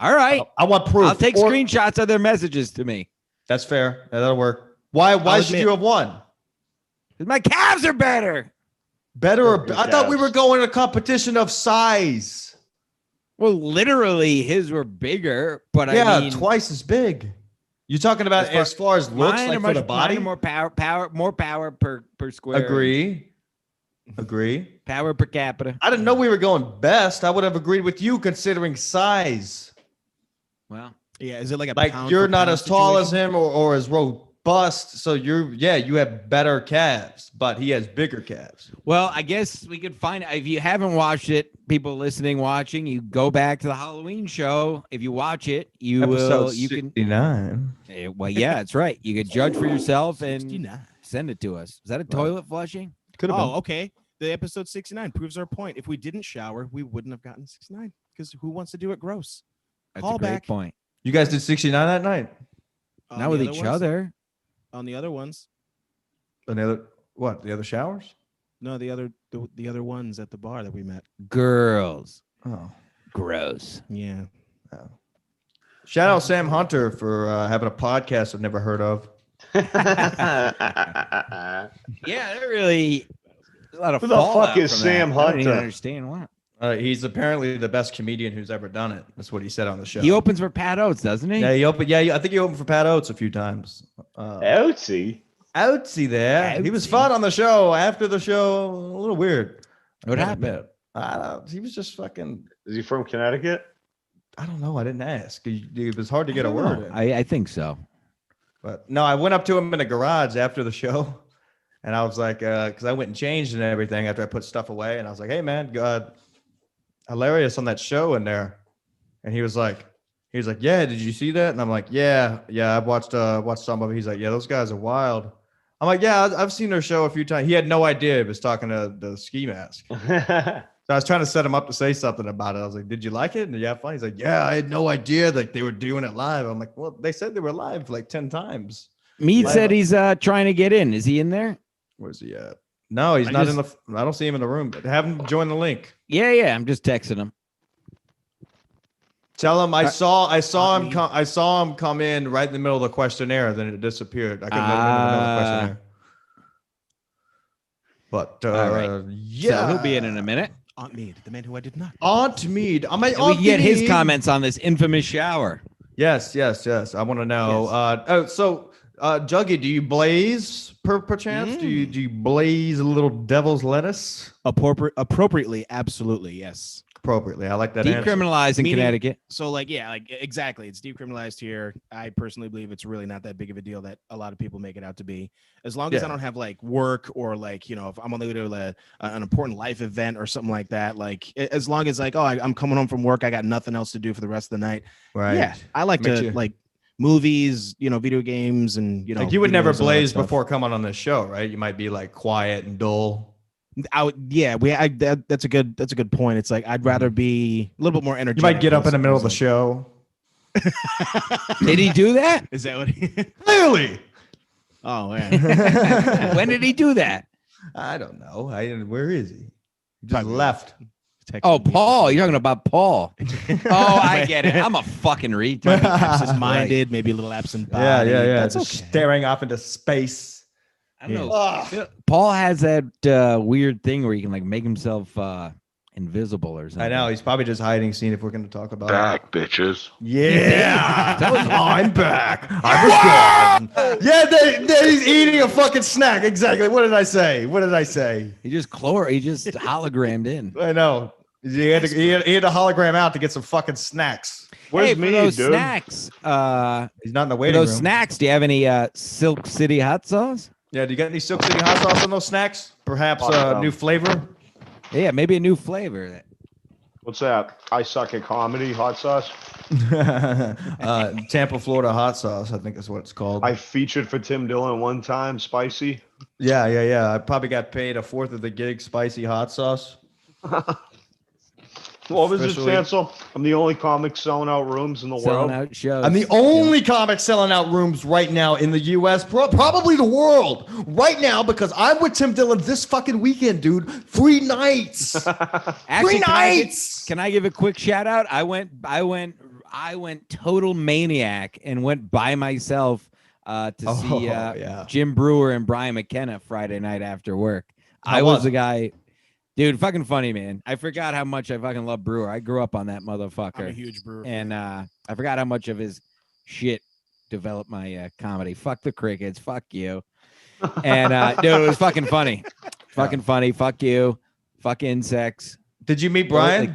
All right, I want proof. I'll take Or- screenshots of their messages to me. That's fair. That'll work. Why should admit- you have won? 'Cause my calves are better. Better or Your I thought we calves. were going to a competition of size. Well, literally, his were bigger, but Yeah, I mean, twice as big. You're talking about as far as looks mine like are for the much- body? mine are more power per square. Agree. Power per capita. I didn't know we were going best. I would have agreed with you considering size. Well, Yeah, is it like a Like pound you're for not pound as tall as situation? him or as robust. So you have better calves, but he has bigger calves. well, I guess we could find if you haven't watched it, people listening, watching, you go back to the Halloween show. If you watch it, you will. You can. 69. Well, yeah, that's right. You could judge for yourself and 69. send it to us. Is that a toilet flushing? Could have Oh, been. okay. The episode 69 proves our point. If we didn't shower, we wouldn't have gotten 69 because who wants to do it gross? That's Call a great back. point. You guys did 69 that night? On Not the with other each ones? other. On the other ones. And the other what? The other showers? No, the other ones at the bar that we met. Girls. Oh. Gross. Yeah. Shout out Sam Hunter for having a podcast I've never heard of. Yeah, they're really a lot of Who the fallout fuck is from Sam that. I don't even Hunter? understand what. He's apparently the best comedian who's ever done it. That's what he said on the show. He opens for Pat Oates, doesn't he? Yeah, he opened. Yeah, I think he opened for Pat Oates a few times. Outsy. Outsy there. He was Outsy. fun on the show. After the show, a little weird. What I happened? admit. I don't. He was just fucking. Is he from Connecticut? I don't know. I didn't ask. It was hard to get a word in. I think so. But no, I went up to him in the garage after the show, and I was like, because I went and changed and everything after I put stuff away, and I was like, hey man, hilarious on that show in there. And he was like, yeah, did you see that? And I'm like, yeah, I've watched some of it. He's like, yeah, those guys are wild. I'm like, yeah, I've seen their show a few times. He had no idea he was talking to the Ski Mask. So I was trying to set him up to say something about it. I was like, did you like it? And you have fun? He's like, yeah, I had no idea that they were doing it live. I'm like, well, they said they were live like 10 times. Mead said he's trying to get in. Is he in there? Where's he at? No, he's not in the. I don't see him in the room. But have him join the link. Yeah. I'm just texting him. Tell him I saw him come in right in the middle of the questionnaire. Then it disappeared. I couldn't remember the middle of the questionnaire. But yeah, So he'll be in a minute. Aunt Mead, the man who I did not. Aunt Mead. I mean, We can get his comments on this infamous shower. Yes. I want to know. Yes. So Juggy, do you blaze perchance? Do you blaze a little devil's lettuce? Appropriately, absolutely, yes. Appropriately, I like that answer. Decriminalized in Meaning- Connecticut. So, like, yeah, like exactly, it's decriminalized here. I personally believe it's really not that big of a deal that a lot of people make it out to be. As long as I Yeah. don't have like work or like, you know, if I'm on the way to an important life event or something like that, like as long as like, I'm coming home from work, I got nothing else to do for the rest of the night. Right. Yeah, I like Makes to you- like movies, you know, video games, and you know, Like you would never videos and all that blaze stuff. before coming on this show, right? You might be like quiet and dull. That's a good point. It's like I'd rather be a little bit more energetic. You might get up in the for middle of the some show. Did he do that? reason. Is that what he? Clearly. Oh man. When did he do that? I don't know. Where is he? He just Probably left. Oh, Paul. You're talking about Paul. Oh, I get it. I'm a fucking retard. Absent-minded, maybe a little absent body. Yeah. That's Just okay. staring off into space. I don't know. Ugh. Paul has that weird thing where he can like make himself invisible or something. I know. He's probably just hiding, seeing if we're going to talk about Back, bitches. Yeah. I'm back. I was gone. Yeah, he's eating a fucking snack. Exactly. What did I say? He just hologrammed in. I know. He had to hologram out to get some fucking snacks. Where's Hey, for me, those dude? snacks, He's not in the for waiting those room. snacks, do you have any Silk City hot sauce? Yeah, do you got any Silk City hot sauce on those snacks? Perhaps Fuck no. new flavor? Yeah, maybe a new flavor. What's that? I suck at comedy hot sauce. Tampa, Florida hot sauce, I think is what it's called. I featured for Tim Dillon one time, spicy. Yeah. I probably got paid a fourth of the gig spicy hot sauce. What was it, Officially. Stancil? I'm the only comic selling out rooms in the Selling world. out shows. I'm the only comic selling out rooms right now in the U.S., probably the world right now, because I'm with Tim Dillon this fucking weekend, dude. 3 nights. Actually, 3 nights. Can I give a quick shout out? I went total maniac and went by myself to see yeah. Jim Brewer and Brian McKenna Friday night after work. How I was was the it? guy, dude, fucking funny, man. I forgot how much I fucking love Brewer. I grew up on that I'm motherfucker. a huge brewer. And I forgot how much of his shit developed my comedy. Fuck the crickets. Fuck you. And dude, it was fucking funny. Fucking funny. Fuck you. Fuck insects. Did you meet Brian?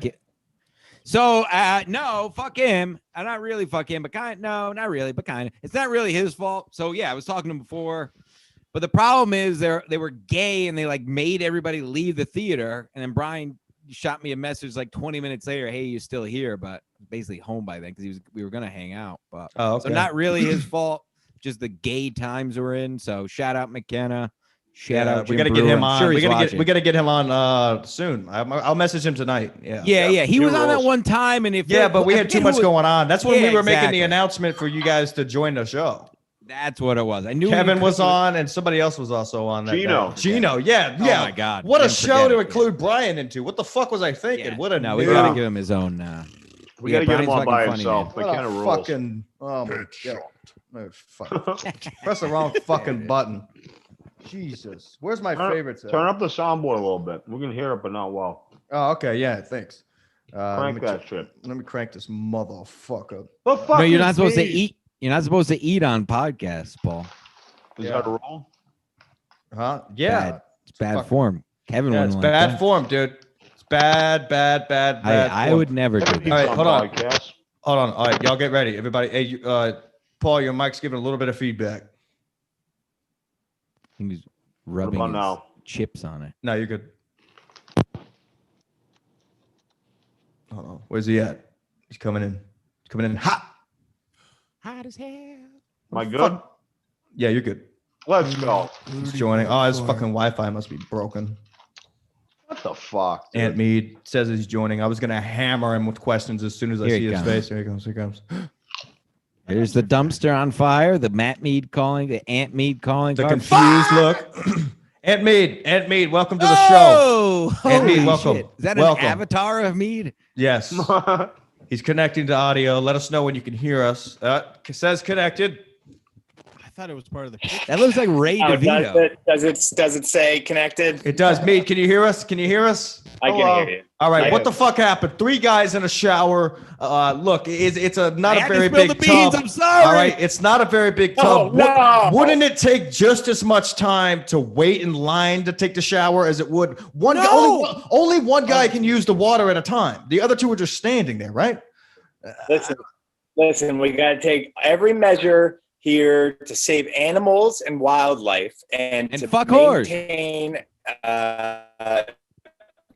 So no, fuck him. Not really fuck him, but no, not really, but kind of. It's not really his fault. So yeah, I was talking to him before. But the problem is they were gay and they like made everybody leave the theater. And then Brian shot me a message like 20 minutes later, hey, you're still here, but basically home by then because we were gonna hang out. But Oh, so not really his fault, just the gay times we're in. So shout out McKenna. Shout out we Jim got to get Brewer. him I'm on. sure we he's got to watching. get him on soon. I'll message him tonight. Yeah. Yeah. He was on that rules. one time, and But we had too much going on. That's when Yeah, we were making exactly. the announcement for you guys to join the show. That's what it was. I knew Kevin we was couldn't- on, and somebody else was also on. That Gino. day. Gino, yeah. Oh my God. What a Didn't show forget to it, include Brian into. What the fuck was I thinking? Yeah. What a no. We noob. gotta give him his own. We got to get him Brian's on by fucking funny, himself. What McKenna a rules. fucking. Oh my god. No, fuck. Press the wrong fucking button. Jesus. Where's my favorites? at? Turn up the soundboard a little bit. We can hear it, but not well. Oh, okay. Yeah. Thanks. Crank that shit. Let me crank this motherfucker. The fuck No, you're is not supposed to me? eat. You're not supposed to eat on podcasts, Paul. Is Yeah. that a rule? Huh? Yeah. Bad. It's bad fuck- form. Kevin Yeah, wouldn't it's like bad that. form, dude. It's bad I form. would never do Kevin that. keeps All right, on hold on. podcasts. Hold on. All right, y'all get ready. Everybody. Hey, Paul, your mic's giving a little bit of feedback. He's rubbing about his now? chips on it. No, you're good. Hold on. Where's he at? He's coming in. He's coming in hot. Hot as hell. Am I good? Fuck. Yeah, you're good. Let's go. He's joining. Oh, his fucking Wi-Fi must be broken. What the fuck? Dude? Ant Mead says he's joining. I was gonna hammer him with questions as soon as I Here see he his comes. face. Here he comes. Here he comes. There's the dumpster on fire. The Matt Mead calling. The Ant Mead calling. The card. confused look. Ant Mead, welcome to the show. Oh, Ant Mead, holy welcome. shit. Is that Welcome. an avatar of Mead? Yes, he's connecting to audio. Let us know when you can hear us. Says connected. I thought it was part of the picture. That looks like Ray Oh, DeVito. does it say connected? It does. Mead, can you hear us? Can you hear us? I Hello. can hear you. All right. I What do. the fuck happened? 3 guys in a shower. Look, it's a not I a had to very spill big the beans. tub. I'm sorry. All right, it's not a very big Oh, tub. no. Wouldn't it take just as much time to wait in line to take the shower as it would one? No. Only one guy can use the water at a time. The other 2 are just standing there, right? Listen, we got to take every measure here to save animals and wildlife and to fuck whores. maintain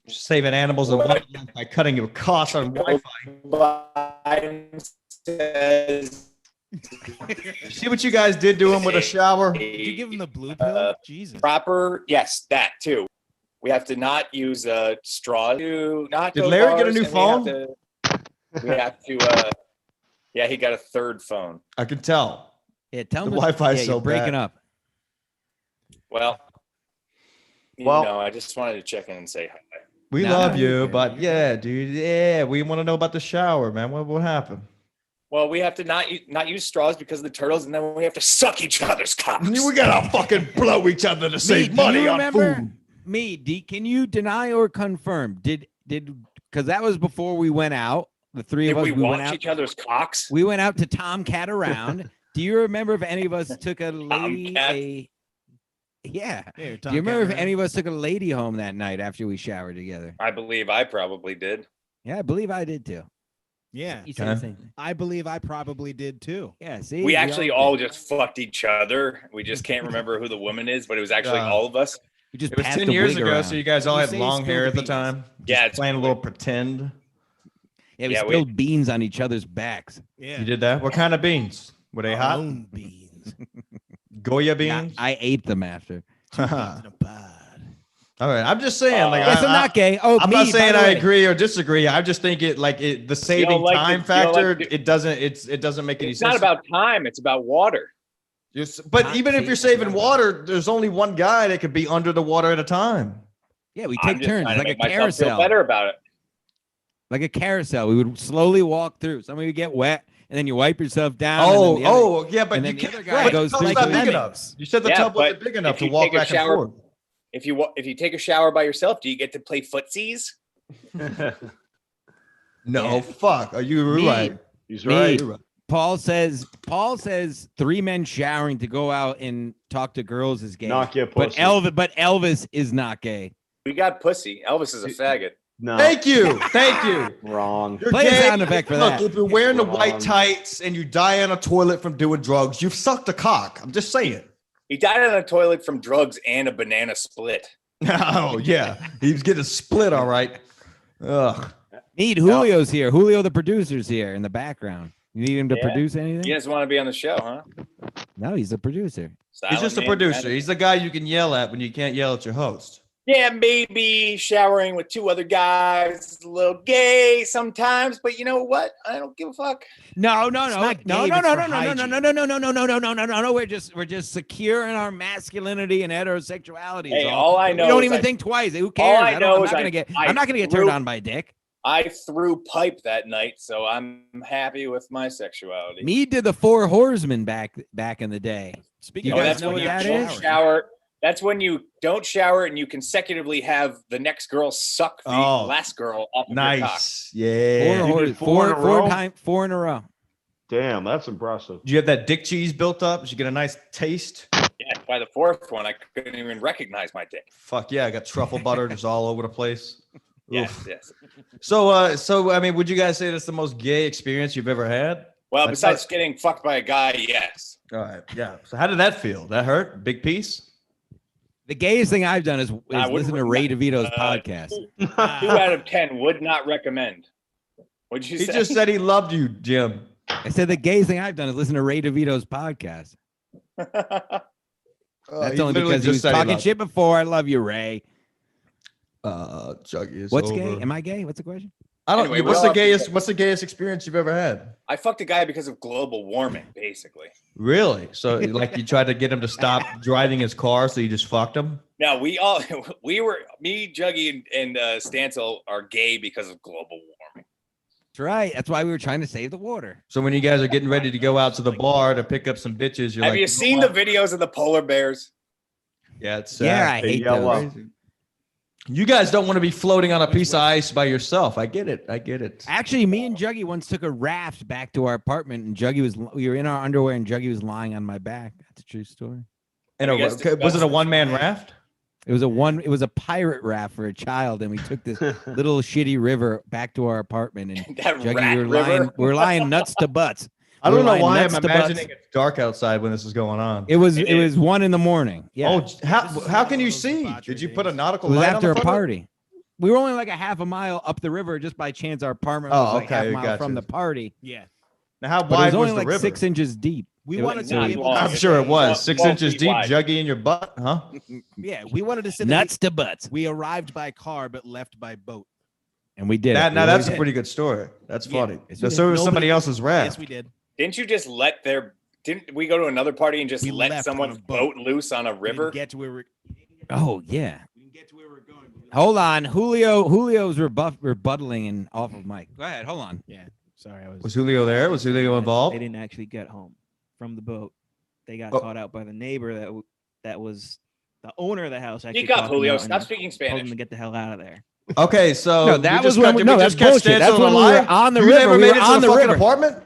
Saving animals and wildlife by cutting your costs on Wi-Fi. Biden says See what you guys did to him with a shower? Did you give him the blue pill? Jesus. proper, yes, that too. We have to not use straw to not Did go Larry get a bars, new and phone? We have to yeah, he got a 3rd phone. I can tell. Yeah, tell The him. Wi-Fi is yeah, so you're breaking bad. up. Well, Well- I just wanted to check in and say hi. We No, love you're you, good. but yeah, dude, yeah, we want to know about the shower, man. What happened? Well, we have to not use straws because of the turtles, and then we have to suck each other's cocks. We gotta fucking blow each other to save Mead, do money you on remember? food. Can you deny or confirm? Did because that was before we went out. The 3 Did of us we went watch out. each other's cocks? We went out to Tomcat around. Do you remember if any of us took a lady? Tomcat? Yeah. Here, Do you remember if any of us took a lady home that night after we showered together? I believe I probably did. Yeah, I believe I did too. Yeah. You said the Okay. same thing. I believe I probably did too. Yeah. See, We actually all did. just fucked each other. We just can't remember who the woman is, but it was actually Uh, all of us. We just It was passed 10 the years wig ago, around. so you guys all You had say you long spilled hair the at the beans. time. Yeah, Just it's playing a cool. little pretend. Yeah, we Yeah, we- spilled beans on each other's backs. Yeah. You did that? What kind of beans? Were they Our hot? own beans. Goya Yeah, beans? I ate them after. Beans in a pod. All right, I'm just saying, like, Yes, I'm not gay. Oh, I'm me, not by saying the I way. agree or disagree. I just think the saving like time to- you don't factor. like to- It doesn't make any It's sense. not about time. It's about water. But Not even if you're saving saving time. water, there's only one guy that could be under the water at a time. Yeah, we I'm take just turns. trying It's to like a make myself feel carousel. better about it. Like a carousel. We would slowly walk through. Somebody would get wet, and then you wipe yourself down. and then the other- Yeah, but and you then the can't. other guy Right, goes the tub's through not the big enough. lemmings. You said the Yeah, tub wasn't but big enough if to you walk take a back and shower- forth. If you take a shower by yourself, do you get to play footsies? No, Yeah. fuck. Are you Me. right? He's Me. right. You're right. Paul says 3 men showering to go out and talk to girls is gay. Not get but pussy. Elvis is not gay. We got pussy. Elvis is a faggot. No, Thank you. Thank you. wrong. You're Play a gay. sound effect for Look, that. if you're wearing the white Wrong. tights and you die on a toilet from doing drugs, you've sucked a cock. I'm just saying. He died on a toilet from drugs and a banana split. Oh yeah, he was getting split. All right. Ugh. Need Julio's here. Julio, the producer's here in the background. You need him to Yeah. produce anything? You guys want to be on the show, huh? No, he's a producer. He's just a Silent producer. man. He's the guy you can yell at when you can't yell at your host. Yeah, maybe showering with 2 other guys is a little gay sometimes, but you know what? I don't give a fuck. No. not No. gay, No. it's No. for No. No. hygiene. No. We're just secure in our masculinity and heterosexuality. is Hey, all I know You don't is even I- think twice. Who cares? I know is I'm I- not gonna get threw- turned on by a dick. I threw pipe that night, so I'm happy with my sexuality. Me did the 4 horsemen back in the day. Speaking You Oh, of guys that's know when what you that don't is? shower. That's when you don't shower and you consecutively have the next girl suck the Oh, last girl off of your cock. Nice. Yeah. Four, You horse, did 4 in a row? 4 in a row. Damn, that's impressive. Do you have that dick cheese built up? Did you get a nice taste? Yeah, by the 4th one, I couldn't even recognize my dick. Fuck yeah, I got truffle butter just all over the place. Yes, yes. So I mean, would you guys say that's the most gay experience you've ever had? Well, besides getting fucked by a guy, yes. All right, yeah. So how did that feel? That hurt? Big piece? The gayest thing I've done is I wouldn't listen to Ray recommend- DeVito's podcast. 2 out of 10 would not recommend. What'd you He say? just said he loved you, Jim. I said the gayest thing I've done is listen to Ray DeVito's podcast. That's He only literally because he was said talking loved shit before. I love you, Ray. Juggy is What's over. gay? Am I gay? What's the question? I don't. Anyway, what's we're the off gayest? the- What's the gayest experience you've ever had? I fucked a guy because of global warming, basically. Really? So like you tried to get him to stop driving his car, so you just fucked him? Now me, Juggy, and Stancil are gay because of global warming. That's right. That's why we were trying to save the water. So when you guys are getting ready to go out to the bar to pick up some bitches, you're Have like, you know seen the what? videos of the polar bears? Yeah, it's Yeah, sad. I They hate yell those. up. You guys don't want to be floating on a piece of ice by yourself. I get it. I get it. Actually, me and Juggy once took a raft back to our apartment, and we were in our underwear, and Juggy was lying on my back. That's a true story. And I guess was it a one-man raft? It was a pirate raft for a child, and we took this little shitty river back to our apartment, and That Juggy, rat river. we were lying nuts to butts. I don't We're know lying why I'm nuts to imagining butts. it's dark outside when this is going on. It was It it is. was 1 a.m. Yeah, Oh, This is how can you those see? debauchery Did you put a days. it nautical was light on after the a front of it? party. We were only like a half a mile up the river just by chance. Our apartment was Oh, like half okay, a mile gotcha. from the party, Yeah. Now, how but it wide was only the like river? 6 inches deep. We It wanted was to not be able long. to I'm It's sure it was 12 6 inches feet deep. wide. Juggy in your butt, huh? Yeah, we wanted to say that Nuts to butts, we arrived by car but left by boat. and we did. Now it. We that's always a did. pretty good story. That's Yeah. funny. Yes, we did. So it was Nobody- somebody else's raft. Yes, we did. Didn't you just didn't we go to another party and just We let left someone's on a boat. boat loose on a We didn't river? get to where we're. Oh yeah. We didn't get to where we're going. Hold on, Julio's rebuttaling and off of mic. Go ahead. Hold on. Yeah. Sorry, I was. Was Julio there? Was Julio involved? They didn't actually get home from the boat. They got Oh. caught out by the neighbor that was the owner of the house. Actually Speak up, caught them Julio. out Stop and speaking told Spanish. them to get the hell out of there. Okay, so No, that we was just when got- we- did no, we that's just catch bullshit. Stancil That's on when the we were line? on the You river. never We made were it to on the the fucking river. apartment?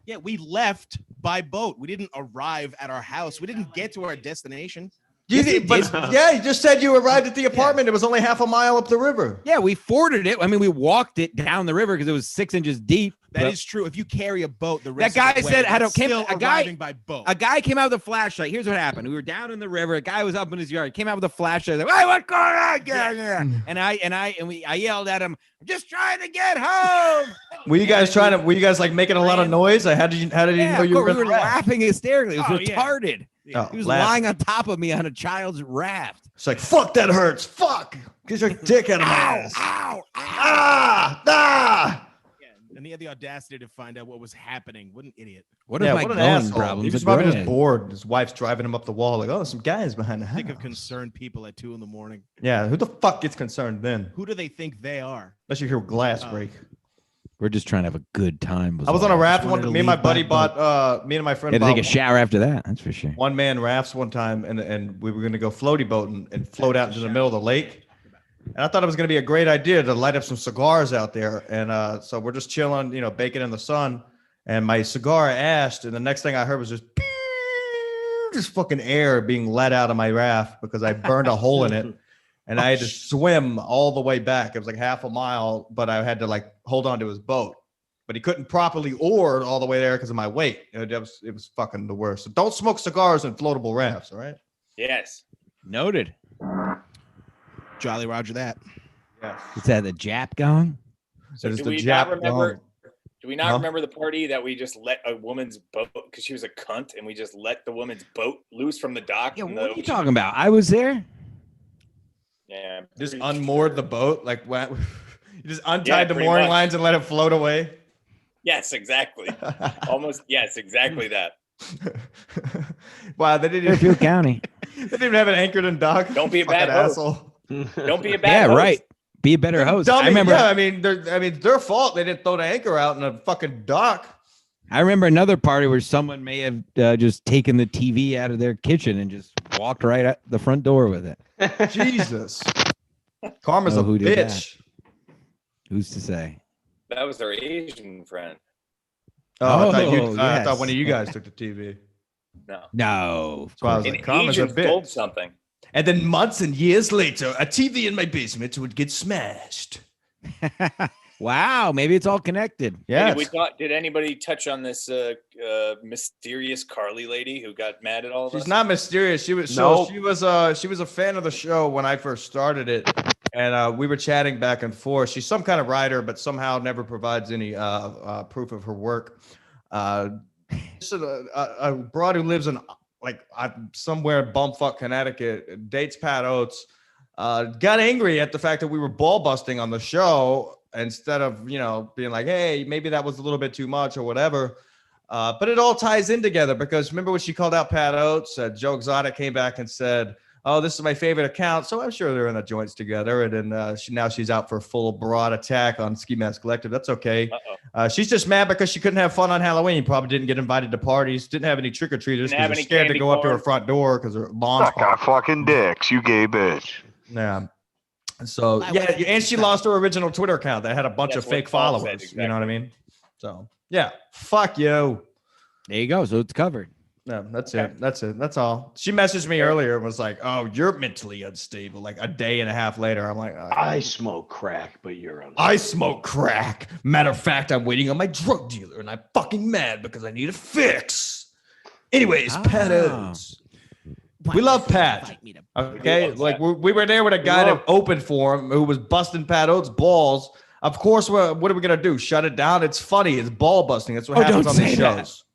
Yeah, we left by boat. We didn't arrive at our house. We didn't get to our destination. You did, but yeah, you just said you arrived at the apartment. It was only half a mile up the river. Yeah, we forded it. I mean, we walked it down the river because it was 6 inches deep. That But is true. If you carry a boat, the rest guy of the way, said, "I that's don't- still a guy- arriving by boat." a guy came out with a flashlight. Here's what happened: we were down in the river. A guy was up in his yard. He came out with a flashlight. Like, hey, what's going on? Yeah. And I yelled at him, "I'm just trying to get home." Were you guys Were you guys like making a lot of noise? Like, how did you Yeah, know of you were course, we going were to laugh? laughing hysterically. It was Oh, yeah. retarded. Oh, He was laugh. lying on top of me on a child's raft. It's like, fuck, that hurts. Fuck. Get your dick out of my ass. Ow! Ah! Yeah, and he had the audacity to find out what was happening. What an idiot! What Yeah, if my what an going asshole. problems? He was are probably just growing? bored. His wife's driving him up the wall. Like, oh, some guys behind the house. Think of concerned people at 2 a.m. Yeah, who the fuck gets concerned then? Who do they think they are? Unless you hear glass Oh. break. We're just trying to have a good time. I was on a raft. wanted to Me and my leave buddy by bought. Me and my friend Had to bought take a shower after that. That's for sure. one-man rafts one time, and we were going to go floaty boating and float out into the middle of the lake. And I thought it was going to be a great idea to light up some cigars out there. And so we're just chilling, baking in the sun. And my cigar ashed, and the next thing I heard was just fucking air being let out of my raft because I burned a hole in it. And I had to swim all the way back. It was like half a mile, but I had to like hold on to his boat. But he couldn't properly oar all the way there because of my weight. It was fucking the worst. So don't smoke cigars in floatable rafts, all right? Yes. Noted. Jolly Roger that. Yes. Is that the Jap gong? So It is do the we not Jap remember? gong. Do we not Huh? remember the party that we just let a woman's boat because she was a cunt, and we just let the woman's boat loose from the dock? Yeah, in what the are you ocean? talking about? I was there. Yeah, I'm Just pretty unmoored sure. the boat, like what? You just untied Yeah, the pretty mooring much. lines and let it float away. Yes, exactly. Almost. Yes, exactly that. Wow, they didn't Fairfield even, County. they didn't even have an anchored in dock. Don't be a Fucking bad host. asshole. Don't be a bad. Yeah, host. right. Be a better host. Dummy, I remember. Yeah, I mean, it's their fault. They didn't throw the anchor out in a fucking dock. I remember another party where someone may have just taken the TV out of their kitchen and just walked right out the front door with it. Jesus, Karma's Know a who did that. bitch. Who's to say? That was our Asian friend. Oh, I Oh, thought yes. one of you guys took the TV. No. No. So I was An like, Karma's a Asian stole bitch. something. And then months and years later, a TV in my basement would get smashed. Wow, maybe it's all connected. Yeah. Did anybody touch on this mysterious Carly lady who got mad at all of us? She's not mysterious. She was Nope. she was a fan of the show when I first started it, and we were chatting back and forth. She's some kind of writer, but somehow never provides any proof of her work. Just a broad who lives in somewhere in bumfuck Connecticut, dates Pat Oates, got angry at the fact that we were ball busting on the show instead of being like, hey, maybe that was a little bit too much or whatever. But it all ties in together because remember when she called out Pat Oates, Joe Exotic came back and said, oh, this is my favorite account. So I'm sure they're in the joints together. And then now she's out for a full broad attack on Ski Mask Collective. That's okay. She's just mad because she couldn't have fun on Halloween. Probably didn't get invited to parties. Didn't have any trick-or-treaters because they're scared to go up to her front door because her lawn's Suck our fucking dicks, you gay bitch. Yeah. So and she lost her original Twitter account that had a bunch of fake followers. Exactly. You know what I mean? So yeah, fuck you. There you go. So it's covered. No, that's it. That's all. She messaged me earlier and was like, "Oh, you're mentally unstable." Like a day and a half later, I'm like, I smoke crack, but you're unstable. I smoke crack. Matter of fact, I'm waiting on my drug dealer, and I'm fucking mad because I need a fix. Anyways, Pat Oates. We love Pat. Okay, like we were there with a guy that opened for him who was busting Pat Oates' balls. Of course, what are we gonna do? Shut it down? It's funny. It's ball busting. That's what happens on these shows.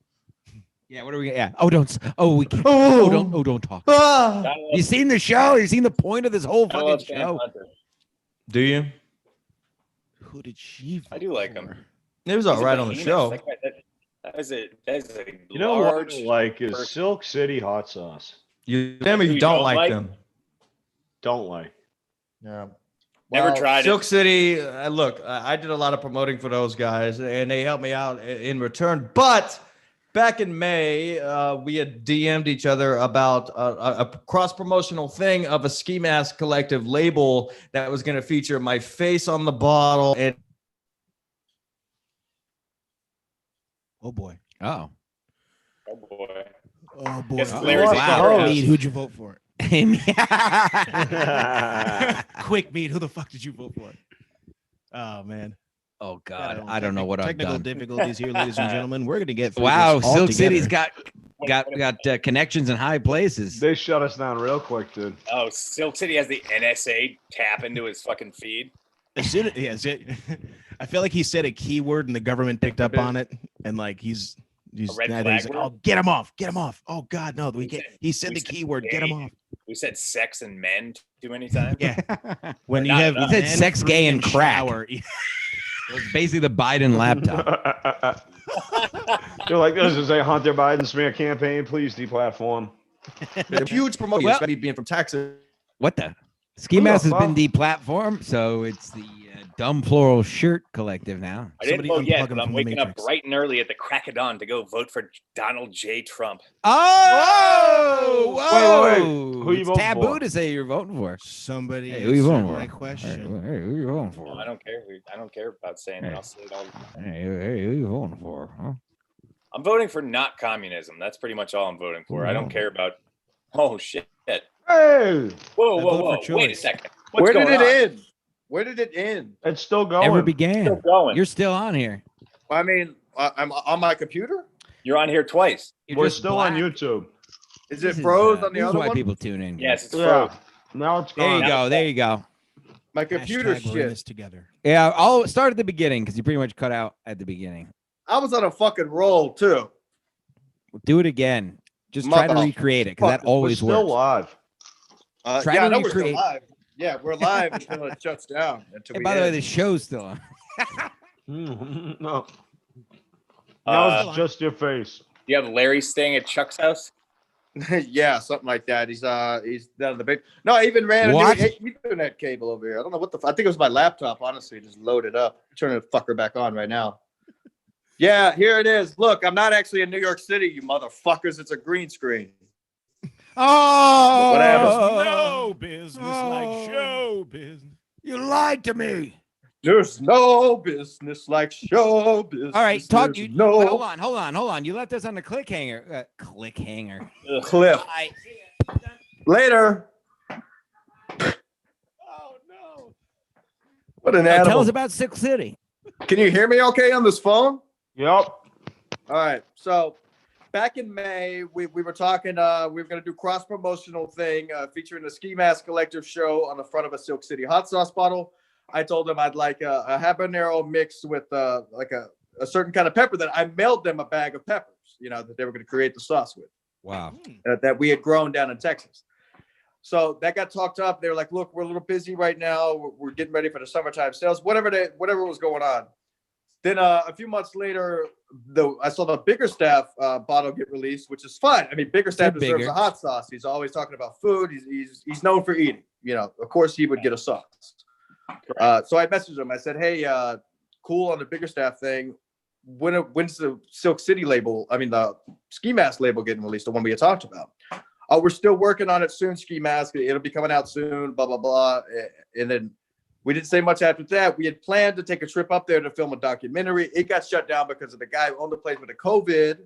Yeah, what are we? Yeah. Oh, don't. Oh, we can't. Oh, don't. Oh, don't talk. Ah. You seen the show? You seen the point of this whole fucking show? Do you? Who did she? I do like him. It was all right on the show. That is a You know what large I like is person. Silk City hot sauce. You them or you don't like them? Don't like. Yeah. Never tried Silk it. City. Look, I did a lot of promoting for those guys, and they helped me out in return. But back in May, we had DM'd each other about a cross-promotional thing of a Ski Mask Collective label that was going to feature my face on the bottle. And Oh boy. Oh. Oh boy. Oh boy. Guess Oh, Larry's wow. a Mead, who'd you vote for? Yeah. Quick, Mead, who the fuck did you vote for? Oh man. Oh God, I don't know what I've technical done. difficulties here, ladies and gentlemen. We're gonna get through Wow, this all Silk together. City's got connections in high places. They shut us down real quick, dude. Oh, Silk City has the NSA tap into his fucking feed. As soon as, I feel like he said a keyword and the government picked up on it, and like he's red I think flag he's like, word? oh, get him off. Oh God, no, he said the keyword, get him off. We said sex and men too many times. Yeah, when you Not have enough. He said men, sex, fruit, gay, and crack. shower. It's basically the Biden laptop. They're like, this is a Hunter Biden smear campaign. Please deplatform. a huge promotion, Well- especially being from Texas. What the? Ski Mask has fuck? been deplatformed, so it's the Dumb Floral Shirt Collective now. I didn't Somebody vote yet, unplug him but I'm from the waking up Matrix. bright and early at the crack of dawn to go vote for Donald J. Trump. Oh, Wait. Who you It's voting taboo for? to say you're voting for. Somebody Hey, who you voting answer for? my question. Hey, who you voting No, for? I don't care. I don't care about saying it. I'll say it all the time. Hey, who you voting for? Huh? I'm voting for not communism. That's pretty much all I'm voting for. I don't care about. Oh shit! Hey, Whoa, vote whoa, for whoa! Wait a choice. second. What's Where did going it on? end? Where did it end? it's still going. Never Still began. going. You're still on here. I mean, I'm on my computer. You're on here twice. You're We're just still black. on YouTube. Is This it froze on the this is other why one? people tune in. Yes, it's Yeah. frozen. Now it's There you gone. go. There you go. My computer Hashtag we're in this shit. together. Yeah, I'll start at the beginning because you pretty much cut out at the beginning. I was on a fucking roll too. Do it again. Just try to Mother- recreate it because that fuck, We're always still works. live. Try yeah, to I know we're still recreate- live. Yeah, we're live until it shuts down. Until Hey, we by the way, end. the show's still on. No. Now Uh, it's just your face. You have Larry staying at Chuck's house. yeah, something like that. He's down in the big. No, I even ran What? a new Ethernet cable over here. I don't know what the. I think it was my laptop. Honestly, just load it up. Turn the fucker back on right now. Yeah, here it is. Look, I'm not actually in New York City, you motherfuckers. It's a green screen. Oh, Whatever. No business like show business. You lied to me. There's no business like show business. All right, talk. There's You no hold on. You left us on the cliffhanger. Cliffhanger. cliff. I Later. What an Tell animal. us about Silk City. Can you hear me okay on this phone? Yep. All right. So back in May, we were talking, we were going to do cross-promotional thing featuring the Ski Mask Collective show on the front of a Silk City hot sauce bottle. I told them I'd like a habanero mixed with like a certain kind of pepper that I mailed them a bag of peppers, that they were going to create the sauce with. Wow. That we had grown down in Texas. So that got talked up. They were like, look, we're a little busy right now. We're getting ready for the summertime sales, whatever was going on. Then a few months later, I saw the Biggerstaff bottle get released, which is fun. I mean, Biggerstaff deserves a hot sauce. He's always talking about food. He's known for eating. Of course, he would get a sauce. So I messaged him. I said, hey, cool on the Biggerstaff thing. When's the Silk City label? I mean, the Ski Mask label getting released, the one we had talked about. We're still working on it soon, Ski Mask. It'll be coming out soon, blah, blah, blah. And then we didn't say much after that. We had planned to take a trip up there to film a documentary. It got shut down because of the guy who owned the place with the COVID,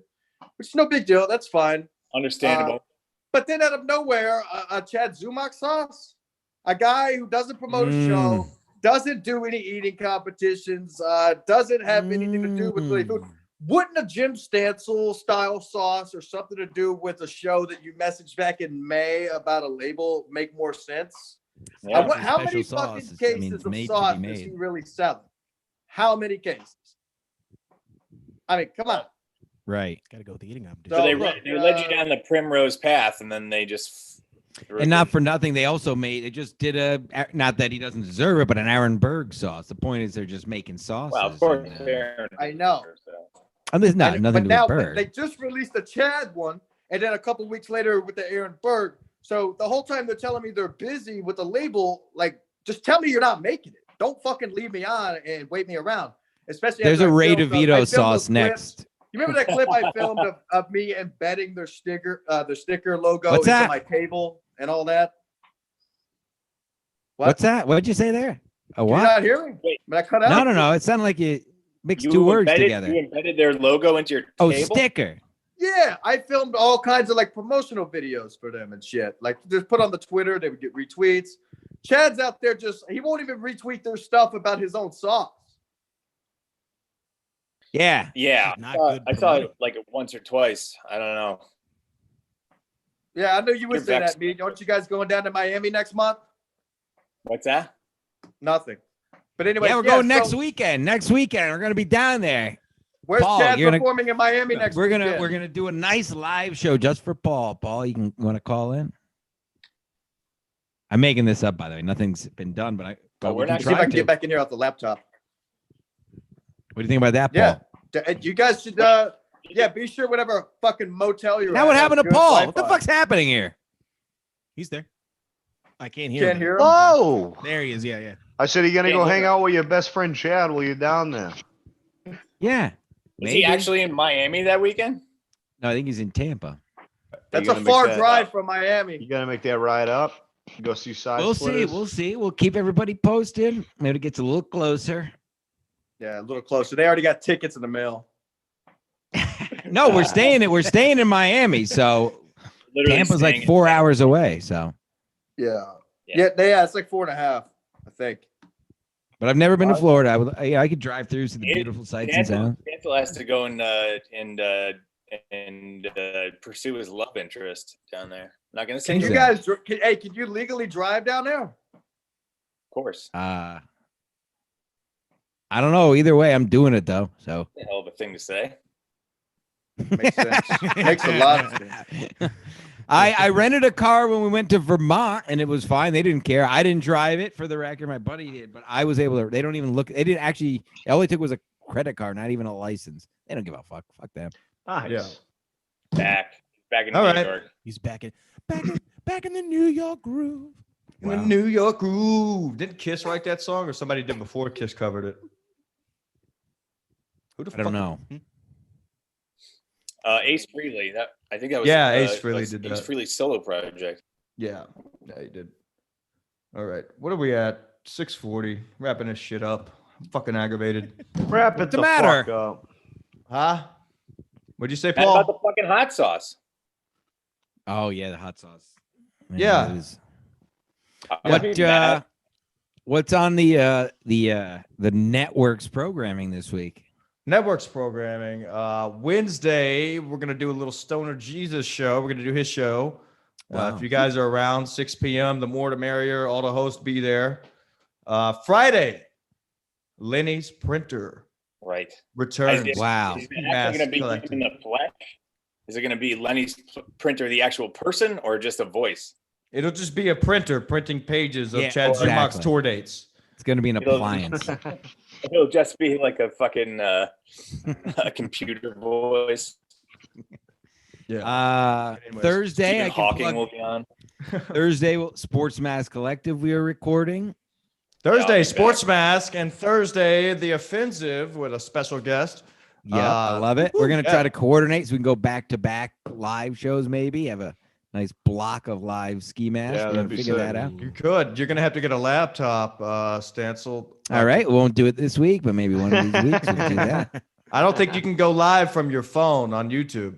which is no big deal. That's fine. Understandable. But then out of nowhere, Chad Zumock sauce, a guy who doesn't promote a show, doesn't do any eating competitions, doesn't have anything to do with really food. Wouldn't a Jim Stansel style sauce or something to do with a show that you messaged back in May about a label make more sense? Yeah. How many Special fucking sauce. cases It's of made to sauce be is he made. really selling? How many cases? I mean, come on. Right. Got to go with the eating So competition. So they look, led you down the primrose path, and then they just And not for nothing, they also made, they just did not that he doesn't deserve it, but an Aaron Berg sauce. The point is they're just making sauces. Well, of course, and, Aaron I know. there's not nothing but to do now with Berg. they just released the Chad one, and then a couple weeks later with the Aaron Berg. So the whole time they're telling me they're busy with the label, like, just tell me you're not making it. Don't fucking leave me on and wait me around. Especially There's after a I Ray filmed I DeVito filmed sauce those clips. next. You remember that clip I filmed of me embedding their sticker logo What's into that? my table and all that? What? What's that? What'd you say there? A Did you what? not hear me? Wait. Did I cut out? No. It sounded like you mixed two words together. You embedded their logo into your Oh, table? sticker. Yeah, I filmed all kinds of like promotional videos for them and shit. Like just put on the Twitter, they would get retweets. Chad's out there he won't even retweet their stuff about his own sauce. Yeah. Yeah, Not good I saw it like once or twice. I don't know. Yeah, I knew you would You're say vexed. that, me. Aren't you guys going down to Miami next month? What's that? Nothing. But anyway, Yeah, we're going next so weekend. Next weekend, we're gonna be down there. where's Paul, Chad you're gonna- performing in Miami next We're weekend? gonna do a nice live show just for Paul. Paul, you want to call in? I'm making this up, by the way. Nothing's been done, but we're we can not- See if I try can to. get back in here off the laptop. What do you think about that, Yeah. Paul? You guys should be sure whatever fucking motel you're Now at what has happened to good Paul? What the Wi-Fi. fuck's happening here? He's there. I can't hear Can't him. hear him? Oh, There he is. Yeah. I said, you're gonna Yeah, go yeah. hang out with your best friend Chad while you're down there. Yeah. Is Maybe. he actually in Miami that weekend? No, I think he's in Tampa. That's You a gonna far make that- drive from Miami. You gotta make that ride up. Go see side We'll see. splitters. We'll see. We'll keep everybody posted. Maybe it gets a little closer. Yeah, a little closer. They already got tickets in the mail. No, we're staying in Miami, so Literally Tampa's staying like in- 4 hours away. So, Yeah. Yeah. Yeah, it's like 4.5, I think. but I've never been to Florida. I could drive through some It- beautiful sights and Cancel sounds. has to go and pursue his love interest down there. Not gonna say Can no, you that? guys? Can you legally drive down there? of course. I don't know. Either way, I'm doing it though. So A hell of a thing to say. Makes sense. Makes a lot of sense. I rented a car when we went to Vermont and it was fine. They didn't care. I didn't drive it for the record. My buddy did, but I was able to. They don't even look. They didn't actually. All they took was a credit card, not even a license. They don't give a fuck. Fuck them. Nice. Yeah. Back in All New right. York. He's back in the New York groove. In the New York groove. Didn't Kiss write that song, or somebody did before Kiss covered it? Who the I don't know. Ace Frehley. I think that was Ace Frehley Ace did that. Frehley's solo project. Yeah, he did. All right, what are we at? 6:40. Wrapping this shit up. I'm fucking aggravated. Wrap it the the matter? fuck up. Huh? What'd you say, How about Paul? the fucking hot sauce? Oh yeah, the hot sauce. Man, Yeah. it is- I But mean, What's on the network's programming this week? Networks programming. Wednesday, we're gonna do a little Stoner Jesus show. We're gonna do his show. Wow. If you guys are around 6 p.m., the more the merrier. All the hosts be there. Friday, Lenny's printer Right. returns. Wow. Is it actually going to be him in the flesh? Is it going to be Lenny's printer, the actual person, or just a voice? It'll just be a printer printing pages of Yeah, Chad Zumach's exactly. tour dates. It's going to be an It'll- appliance. It'll just be like a fucking a computer voice. Yeah. Anyways, Thursday, Stephen I can Hawking plug, will be on. Thursday, Sports Mass Collective, we are recording. Thursday, be Sports Mask, and Thursday, The Offensive with a special guest. Yeah, I love it. We're going to yeah. try to coordinate so we can go back-to-back live shows maybe, have a nice block of live ski mask. Yeah, We're that'd going to be figure sick. that out. You could. You're going to have to get a laptop, Stancil. All right. We won't do it this week, but maybe one of these weeks we'll do that. I don't think you can go live from your phone on YouTube.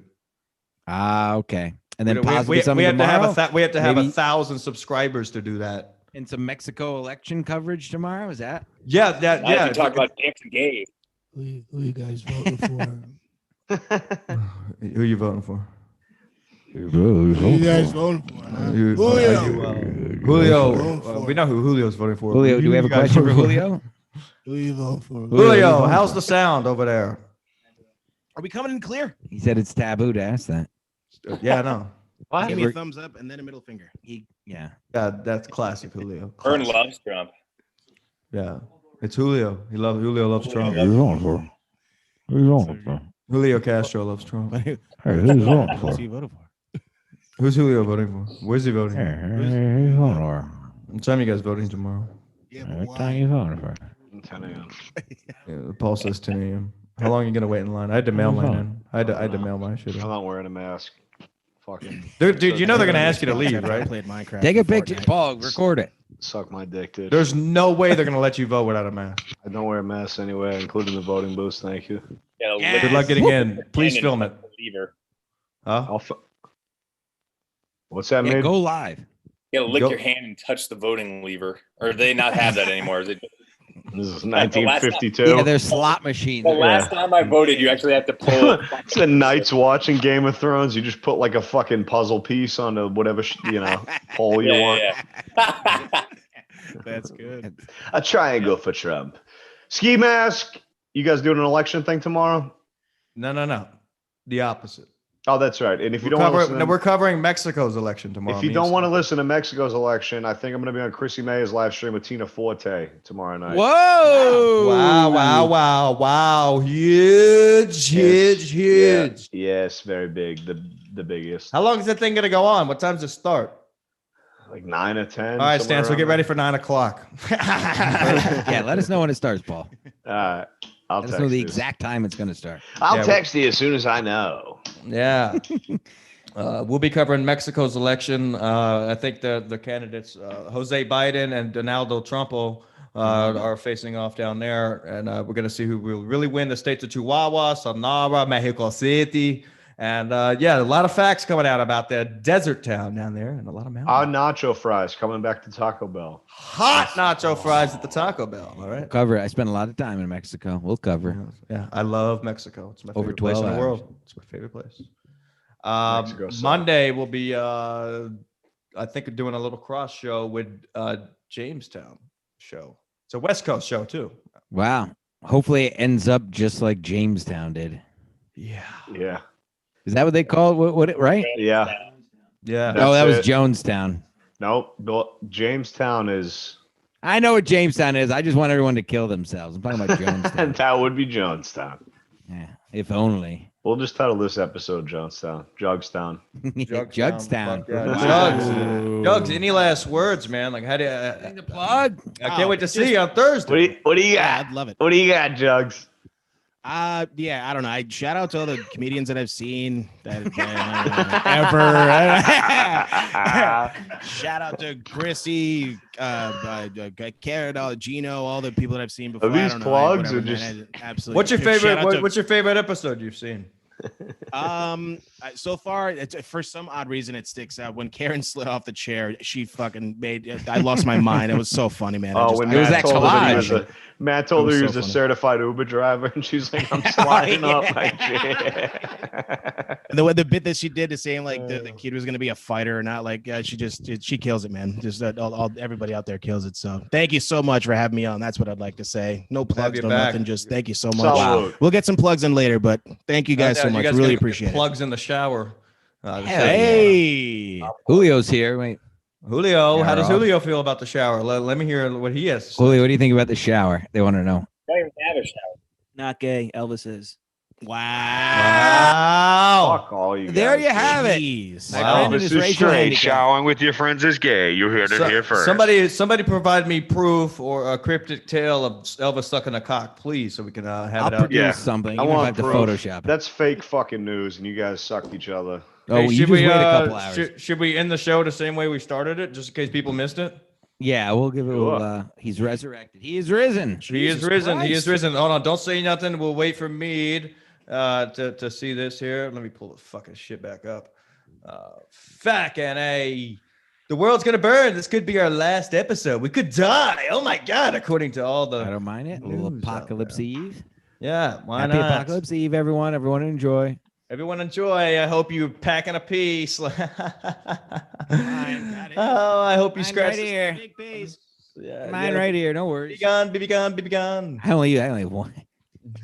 Okay. And then we, possibly something have tomorrow. to have we have to have Maybe- 1,000 subscribers to do that. And some Mexico election coverage tomorrow. Is that? Yeah, that Now yeah. you talk about dicks and gays. Who you guys voting for? Who you voting for? Who you guys voting for? Huh? Julio. We know who Julio's voting for. Julio, do we have a question for Julio? Who you voting for? Julio, how's the sound over there? Are we coming in clear? He said it's taboo to ask that. Yeah, no. Give me a thumbs up and then a middle finger. Yeah. Yeah, that's classic Julio. Vern Classic. loves Trump. Yeah, it's Julio. Julio loves Trump. Julio Julio Castro loves Trump. Who's he voting for? Who's Julio voting for? Where's he voting? What time you guys voting tomorrow? Yeah, but why? 10 a.m. Yeah, Paul says 10 a.m. How long are you gonna wait in line? I had to mail mine in. I had to mail my shit in. I'm not wearing a mask. Fucking Dude, you know they're gonna ask you to leave, I right? played Minecraft. Take a before picture. tonight. Paul, record it. suck my dick, dude. There's no way they're gonna let you vote without a mask. I don't wear a mask anyway, including the voting booths. Thank you. Yeah, Yes. Good luck getting in. Please film it. Lever. Huh? What's that, Yeah, mate? go live. You gotta lick Go- your hand and touch the voting lever. Or do they not have that anymore? Is it, This is the last 1952. Yeah, there's slot machines. the last time I voted, you actually have to pull. It's the nights watching Game of Thrones. You just put like a fucking puzzle piece onto whatever hole you want. yeah. That's good. A triangle for Trump. Ski mask. You guys doing an election thing tomorrow? No. The opposite. Oh, that's right. And if you We're don't want to covering, listen, no, we're covering Mexico's election tomorrow. if you Me don't and want to Steve. listen to Mexico's election, I think I'm going to be on Chrissy May's live stream with Tina Forte tomorrow night. Whoa! Wow. Huge. Yes, very big. The biggest. How long is that thing gonna go on? What time does it start? Like 9 or 10. All right, somewhere Stan, so around get ready there. for 9 o'clock. Yeah, let us know when it starts, Paul. I'll Let us text know the you. exact time it's going to start. I'll Yeah, text you as soon as I know. Yeah. We'll be covering Mexico's election. I think the candidates, Jose Biden and Donaldo Trump, are facing off down there. And we're going to see who will really win the states of Chihuahua, Sonora, Mexico City. And a lot of facts coming out about that desert town down there and a lot of mountains. Our nacho fries coming back to Taco Bell. Hot nacho fries at the Taco Bell. All right. Cover it. I spent a lot of time in Mexico. We'll cover. Yeah, I love Mexico. It's my Over favorite place in 12 the hours. world. It's my favorite place. Mexico sucks. Monday will be, I think, doing a little cross show with Jamestown show. It's a West Coast show too. Wow. Hopefully it ends up just like Jamestown did. Yeah. Yeah. Is that what they call it? What right? Yeah. Yeah. That's Oh, that was it. Jonestown. Nope. Jamestown is. I know what Jamestown is. I just want everyone to kill themselves. I'm talking about Jonestown. That would be Jonestown. Yeah, if only. We'll just title this episode Jonestown. Jugstown. Jugstown. Fuck yeah. Wow. Jugs, any last words, man? Like, how do you, Anything to plug? I can't wait to see you on Thursday. What do you Yeah, got? I'd love it. What do you got, Jugs? Yeah, I don't know. I shout out to all the comedians that I've seen that ever. Shout out to Chrissy, Carrot, Gino, all the people that I've seen before. Are these I don't know, plugs or whatever, just- man, absolutely. What's your Shout out favorite? to- What's your favorite episode you've seen? So far, for some odd reason, it sticks out. When Karen slid off the chair, she fucking made. I lost my mind. It was so funny, man. When It was Matt that told her that he was collage. Matt told It was her he so was a funny. certified Uber driver, and she's like, "I'm sliding up my chair." The bit that she did to saying like the kid was gonna be a fighter or not, like she kills it, man. Just everybody out there kills it. So thank you so much for having me on. That's what I'd like to say. No plugs, you no back. nothing. Just thank you so much. Salute. We'll get some plugs in later, but thank you guys so much. Really appreciate it. Plugs in the shower. Hey, Julio's here. Wait, Julio, how does Rob. Julio feel about the shower? Let me hear what he has to say. Julio, what do you think about the shower? They want to know. Don't even have a shower. Not gay. Elvis is. wow. Fuck all you. There guys, you dude. have it. Jeez. My Wow. friend and Elvis his is racial straight. handicap. Showering with your friends is gay. You heard it here first. Somebody provide me proof or a cryptic tale of Elvis sucking a cock, please, so we can have I'll it out. produce Yeah. something. I Even if I want have to proof. Photoshop it. That's fake fucking news, and you guys sucked each other. Oh, Hey, you should just we, wait a couple hours. Should we end the show the same way we started it, just in case people missed it? Yeah, we'll give it. Sure. He's resurrected. He is risen. He is risen. He is risen. Hold on, don't say nothing. We'll wait for Mead to see this here. Let me pull the fucking shit back up. Fucking A. The world's gonna burn. This could be our last episode. We could die. Oh my god! According to all the I don't mind it. A little news out Apocalypse there. Eve. Yeah, why Happy not? Apocalypse Eve, everyone. Everyone enjoy. Everyone enjoy. I hope you packing a piece. got it. Oh, I hope you Mine scratch right this- here. Big bass. Yeah, Mine yeah. right here. No Be worries. gone, be gone, be gone. I only have one.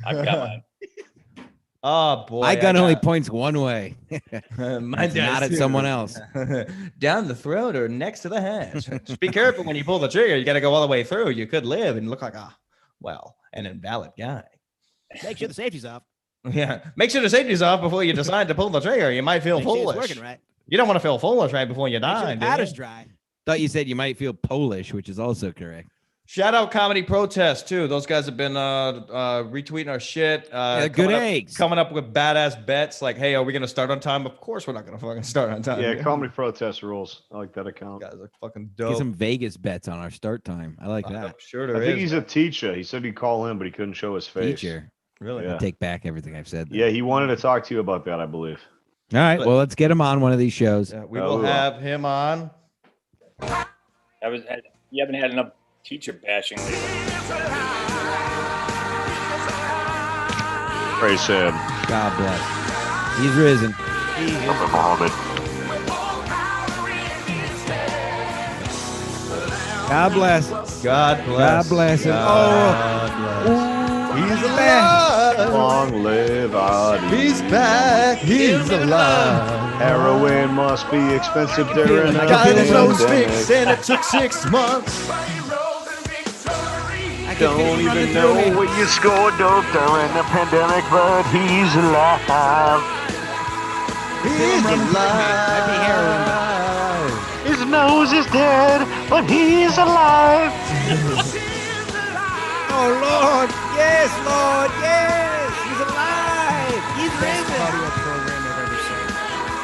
I've got mine. Oh boy, My gun only got- points one way. Mine It's not does at too. someone else. Down the throat or next to the hash. Just be careful when you pull the trigger. You got to go all the way through. You could live and look like an invalid guy. Make sure the safety's off. Yeah, make sure the safety's off before you decide to pull the trigger. You might feel Make sure it's foolish. working right. You don't want to feel foolish right before you Make sure die. the do you? powder's dry. Thought you said you might feel Polish, which is also correct. Shout out Comedy Protest too. Those guys have been retweeting our shit. Yeah, good coming up- eggs. Coming up with badass bets like, hey, are we gonna start on time? Of course we're not gonna fucking start on time. Yeah, dude. comedy protest rules. I like that account. Guys are fucking Get dope. some Vegas bets on our start time. I like I'm that. sure I there think is. he's a teacher. He said he'd call in, but he couldn't show his face. Teacher. Really? Yeah. I take back everything I've said. Yeah, he wanted to talk to you about that, I believe. All right. But- Well, let's get him on one of these shows. Yeah, we Oh, will we will. have him on. You haven't had enough teacher bashing lately. Praise him. God bless. He's risen. God bless. God bless. God bless him. God bless. He's alive. Long live Adi. He's back. He's alive. Heroin must be expensive during a Got his nose pandemic. fixed and it took 6 months. Don't even know what you scored dope during the pandemic, but he's alive. He's Might be heroin, alive. His nose is dead, but he's alive. Oh, Lord. Yes, Lord. Yes.